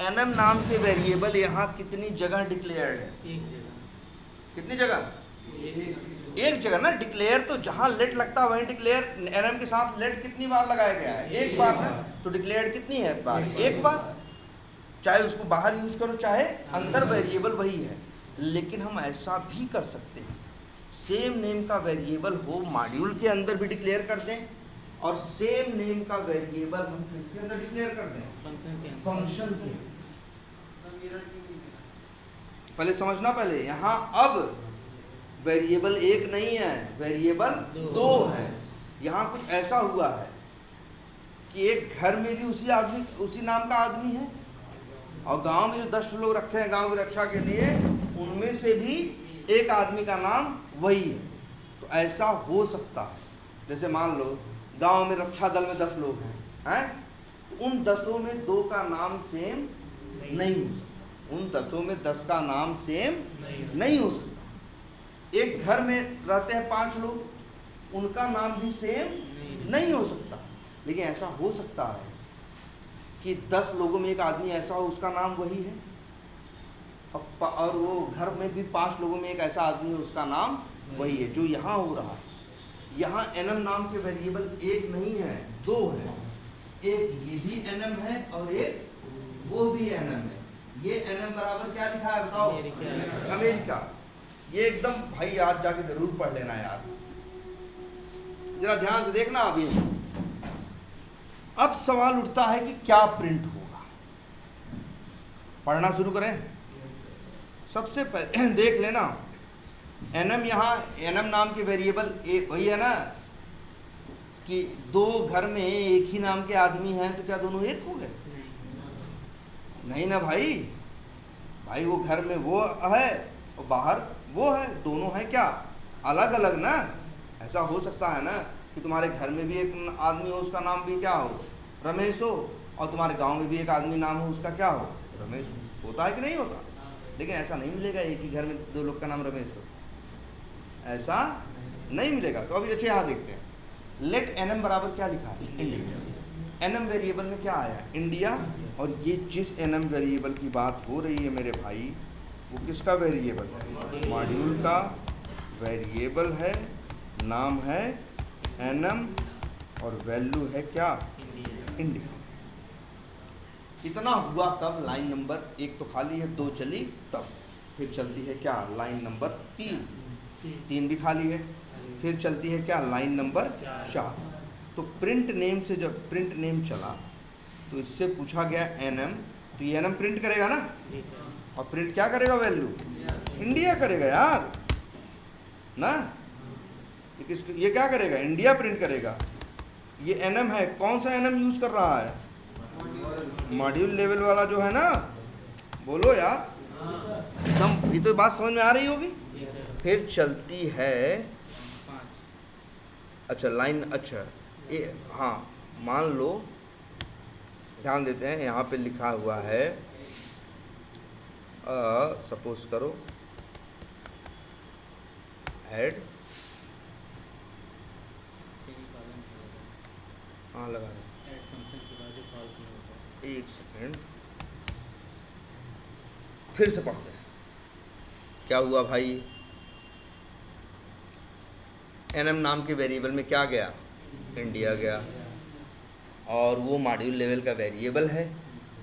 एनएम नाम के वेरिएबल यहाँ कितनी जगह डिक्लेयर्ड है? एक जगह। कितनी जगह? एक जगह ना। डिक्लेयर तो जहाँ लेट लगता है वहीं डिक्लेयर। एनएम के साथ लेट कितनी बार लगाया गया है? 1 बार है। तो डिक्लेयर्ड कितनी है बार? 1 बार। चाहे उसको बाहर यूज करो चाहे अंदर, वेरिएबल वही है। लेकिन हम ऐसा भी कर सकते हैं, सेम नेम का वेरिएबल हो मॉड्यूल के अंदर भी डिक्लेयर कर दें, और सेम नेम का वेरिएबल हम किसके अंदर डिक्लेयर कर दें? फंक्शन के। पहले समझना, पहले यहाँ अब वेरिएबल 1 नहीं है, वेरिएबल 2 है। यहाँ कुछ ऐसा हुआ है कि एक घर में भी उसी नाम का आदमी है, और गांव में जो 10 लोग रखे हैं गांव की रक्षा के लिए, उनमें से भी एक आदमी का नाम वही है। तो ऐसा हो सकता है, जैसे मान लो गांव में रक्षा दल में 10 लोग हैं, तो उन 10 में 2 का नाम सेम नहीं हो सकता। उन 10 में 10 का नाम सेम नहीं हो सकता। एक घर में रहते हैं 5 लोग, उनका नाम भी सेम नहीं हो सकता। लेकिन ऐसा हो सकता है कि 10 लोगों में एक आदमी ऐसा हो उसका नाम वही है, और वो घर में भी 5 लोगों में एक ऐसा आदमी है उसका नाम वही है। जो यहाँ हो रहा है, यहाँ एनएम नाम के वेरिएबल 1 नहीं है, 2 है। एक ये भी एनएम है और एक वो भी एनएम है। ये एनएम बराबर क्या लिखा है बताओ? अमेरिका। ये एकदम भाई आज जाके जरूर पढ़ लेना यार, जरा ध्यान से देखना। अभी अब सवाल उठता है कि क्या प्रिंट होगा। पढ़ना शुरू करें। सबसे पहले देख लेना, एनएम यहाँ एनएम नाम के वेरिएबल वही है ना कि 2 घर में एक ही नाम के आदमी हैं, तो क्या दोनों एक हो गए? नहीं ना भाई, भाई वो घर में वो है और बाहर वो है, दोनों है क्या, अलग अलग ना। ऐसा हो सकता है ना कि तुम्हारे घर में भी एक आदमी हो, उसका नाम भी क्या हो, रमेश हो, और तुम्हारे गांव में भी एक आदमी नाम हो, उसका क्या हो, रमेश हो। होता है कि नहीं होता? लेकिन ऐसा नहीं मिलेगा एक ही घर में दो लोग का नाम रमेश हो, ऐसा नहीं मिलेगा। तो अभी अच्छे यहाँ देखते हैं, लेट एनएम बराबर क्या लिखा है, इंडिया। एनएम वेरिएबल में क्या आया, इंडिया। और ये जिस एनएम वेरिएबल की बात हो रही है मेरे भाई, वो किसका वेरिएबल है, मॉड्यूल का वेरिएबल है, नाम है एनएम और वैल्यू है क्या, इंडिया। इतना हुआ कब, लाइन नंबर 1 तो खाली है, 2 चली तब, फिर चलती है क्या लाइन नंबर 3 भी खाली है, फिर चलती है क्या लाइन नंबर 4। तो प्रिंट नेम से जब प्रिंट नेम चला तो इससे पूछा गया एनएम, तो ये एनएम प्रिंट करेगा ना, और प्रिंट क्या करेगा, वैल्यू इंडिया करेगा यार ना। ये क्या करेगा, इंडिया प्रिंट करेगा। ये एनएम है, कौन सा एनएम यूज कर रहा है, मॉड्यूल लेवल वाला जो है ना, बोलो यार एकदम, ये तो बात समझ में आ रही होगी। फिर चलती है अच्छा लाइन, अच्छा हाँ मान लो, ध्यान देते हैं यहाँ पे लिखा हुआ है, सपोज करो हेड, हाँ लगा रहे, एक सेकेंड फिर से पढ़ते हैं क्या हुआ भाई। एनएम नाम के वेरिएबल में क्या गया, इंडिया गया, और वो मॉड्यूल लेवल का वेरिएबल है।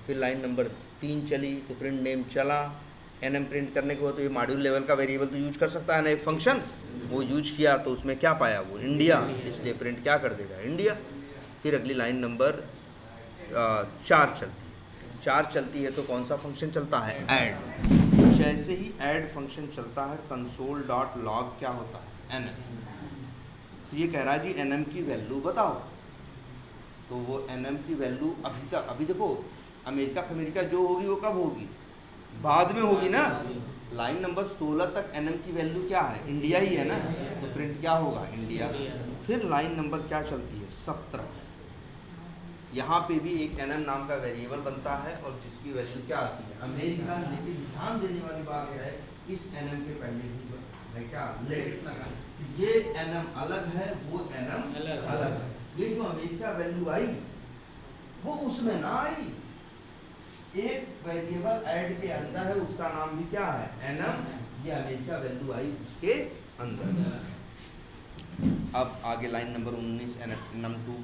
फिर लाइन नंबर 3 चली तो प्रिंट नेम चला, एनएम प्रिंट करने के बाद तो ये मॉड्यूल लेवल का वेरिएबल तो यूज कर सकता है ना एक फंक्शन, वो यूज किया तो उसमें क्या पाया, वो इंडिया, इसलिए प्रिंट क्या कर देगा, इंडिया। फिर अगली लाइन नंबर 4 चलती है, 4 चलती है तो कौन सा फंक्शन चलता है, ऐड। जैसे ही ऐड फंक्शन चलता है कंसोल डॉट लॉग क्या होता है, एनएम। तो ये कह रहा है जी एनएम की वैल्यू बताओ, तो वो एनएम की वैल्यू अभी तक, अभी देखो अमेरिका जो होगी वो कब होगी, बाद में होगी ना। लाइन नंबर 16 तक एनएम की वैल्यू क्या है, इंडिया ही है ना, तो प्रिंट क्या होगा, इंडिया। फिर लाइन नंबर क्या चलती है, 17। यहाँ पे भी एक एनएम नाम का वेरिएबल बनता है और जिसकी वैल्यू क्या आती है, अमेरिका। लेकिन ध्यान देने वाली बात है, इस एनएम के पहले ही है क्या, लेट। ये एनएम अलग है, वो एनएम अलग है। ये जो अमेरिका वैल्यू आई वो उसमें ना आई, एक वेरिएबल ऐड के अंदर है, उसका नाम भी क्या है, एनएम। ये अमेरिका वैल्यू आई उसके अंदर। अब आगे line number 19 NM 2,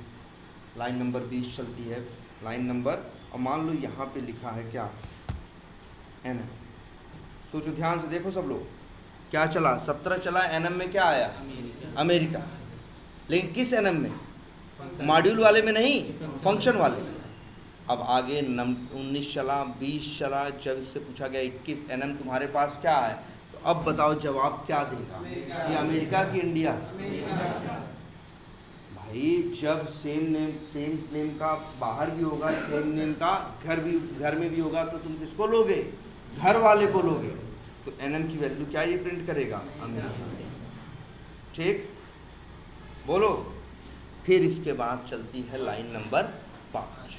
line number 20 चलती है, लाइन नंबर, और मान लो यहाँ पे लिखा है क्या, एनएम। सोचो ध्यान से, देखो सब लोग, क्या चला, 17 चला, एनएम में क्या आया, अमेरिका। लेकिन किस एनएम में, मॉड्यूल वाले में नहीं, फंक्शन वाले। अब आगे 19 चला, 20 चला, जब इससे पूछा गया 21 एनएम तुम्हारे पास क्या है, तो अब बताओ जवाब क्या देगा, ये अमेरिका की इंडिया। भाई जब सेम नेम का बाहर भी होगा, सेम नेम का घर में भी होगा, तो तुम किसको लोगे, घर वाले को लोगे। तो एनएम की वैल्यू क्या ये प्रिंट करेगा, अमेरिका। ठीक, बोलो। फिर इसके बाद चलती है लाइन नंबर 5।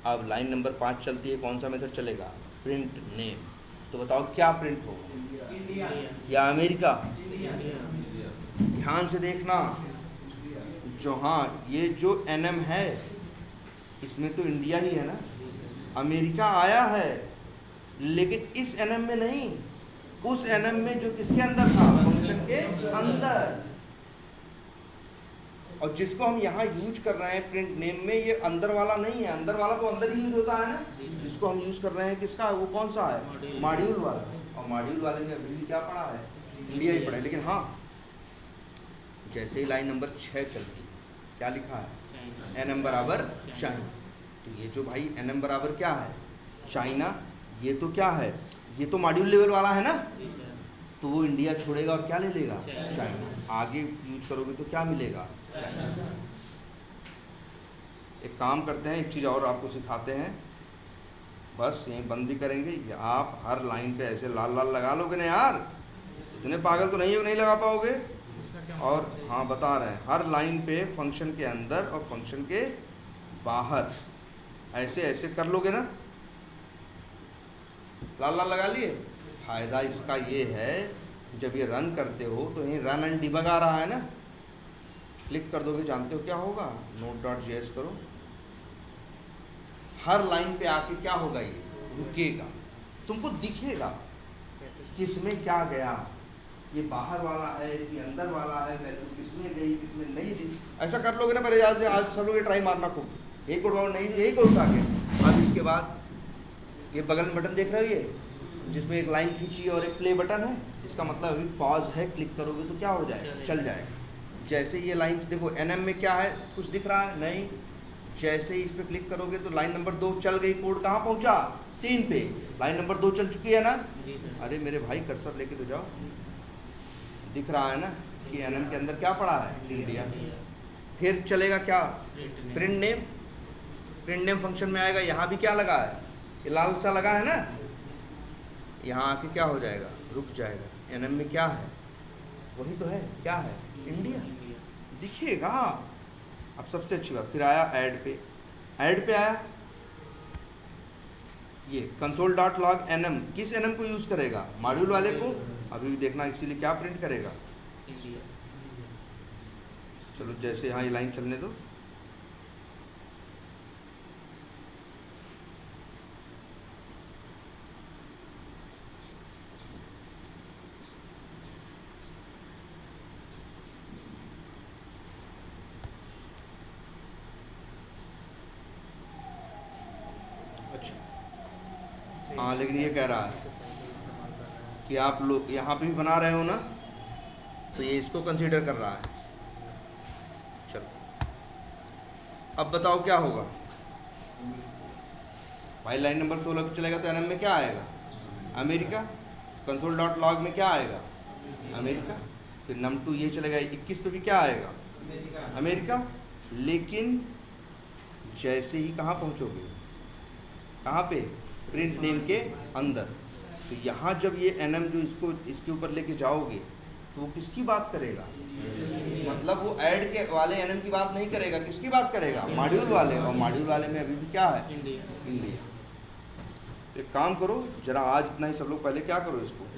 अब लाइन नंबर 5 चलती है, कौन सा मेथड चलेगा, प्रिंट नेम। तो बताओ क्या प्रिंट होगा, इंडिया या अमेरिका। ध्यान से देखना, जो हाँ ये जो एनएम है इसमें तो इंडिया ही है ना, अमेरिका आया है, लेकिन इस एनएम में नहीं, उस एनएम में जो किसके अंदर था, फंक्शन के अंदर। और जिसको हम यहाँ यूज कर रहे हैं प्रिंट नेम में, ये अंदर वाला नहीं है, अंदर वाला तो अंदर ही यूज होता है ना, जिसको हम यूज कर रहे हैं किसका, वो कौन सा है, मॉड्यूल वाला। और मॉड्यूल वाले में अभी भी क्या पड़ा है, इंडिया ही पड़ा है। लेकिन हाँ जैसे ही लाइन नंबर 6 चलती, क्या लिखा है, एनएम बराबर चाइना। तो ये जो भाई एनएम बराबर क्या है, चाइना, ये तो क्या है, ये तो मॉड्यूल लेवल वाला है ना, तो वो इंडिया छोड़ेगा और क्या ले लेगा, चाइना। आगे यूज करोगे तो क्या मिलेगा, चाइना। एक काम करते हैं, एक चीज़ और आपको सिखाते हैं, बस यहीं बंद भी करेंगे। ये आप हर लाइन पे ऐसे लाल लाल लगा लोगे ना यार, इतने पागल तो नहीं हो, नहीं लगा पाओगे। इसका क्या और मतलब है? हाँ बता रहे हैं, हर लाइन पे फंक्शन के अंदर और फंक्शन के बाहर ऐसे ऐसे कर लोगे ना, लाल लाल लगा लिए। फ़ायदा इसका ये है, जब ये रन करते हो तो यहीं रन एंड डिबग आ रहा है ना, क्लिक कर दोगे, जानते हो क्या होगा, node.js करो, हर लाइन पे आके क्या होगा, ये रुकेगा, तुमको दिखेगा कैसे? किसमें क्या गया, ये बाहर वाला है कि अंदर वाला है, वैल्यू किसमें गई किसमें नहीं दी। ऐसा कर लोगे ना पहले, आज सब लोग ये ट्राई मारना खूब, एक और नहीं एक और उठा के। अब इसके बाद ये बगल में बटन देख रहे हो, ये जिसमें एक लाइन खींची और एक प्ले बटन है, इसका मतलब अभी पॉज है, क्लिक करोगे तो क्या हो जाएगा, चल जाएगा। जैसे ये लाइन देखो NM में क्या है, कुछ दिख रहा है नहीं, जैसे ही इस पर क्लिक करोगे तो लाइन नंबर 2 चल गई, कोड कहाँ पहुँचा 3 पे, लाइन नंबर 2 चल चुकी है ना। जी सर। अरे मेरे भाई कर्सर लेके तो जाओ, दिख रहा है ना कि NM के अंदर क्या पड़ा है, इंडिया। फिर चलेगा क्या, print name, print name function में आएगा, यहाँ भी क्या लगा है, ये लाल सा लगा है ना, यहाँ आके क्या हो जाएगा, रुक जाएगा। NM में क्या है, वही तो है, क्या है, इंडिया दिखेगा। अब सबसे अच्छी बात, फिर आया ऐड पे, ऐड पे आया ये console.log nm, किस NM को यूज़ करेगा, मॉड्यूल वाले को, अभी भी देखना, इसीलिए क्या प्रिंट करेगा, इंडिया। चलो जैसे यहाँ ये लाइन चलने दो, अच्छा हाँ, लेकिन ये कह रहा है कि आप लोग यहाँ पे भी बना रहे हो ना, तो ये इसको कंसीडर कर रहा है। चलो अब बताओ क्या होगा भाई, लाइन नंबर 16 पे चलेगा तो NM में क्या आएगा, अमेरिका, console.log में क्या आएगा, अमेरिका। फिर num2 ये चलेगा 21 पे भी क्या आएगा, अमेरिका। लेकिन जैसे ही कहाँ पहुँचोगे, कहाँ पे, प्रिंट नेम के अंदर, तो यहाँ जब ये NM जो इसको इसके ऊपर लेके जाओगे तो वो किसकी बात करेगा, मतलब वो ऐड के वाले NM की बात नहीं करेगा, किसकी बात करेगा, मॉड्यूल वाले। और मॉड्यूल वाले में अभी भी क्या है, इंडिया। इंडिया। एक काम करो जरा, आज इतना ही सब लोग, पहले क्या करो इसको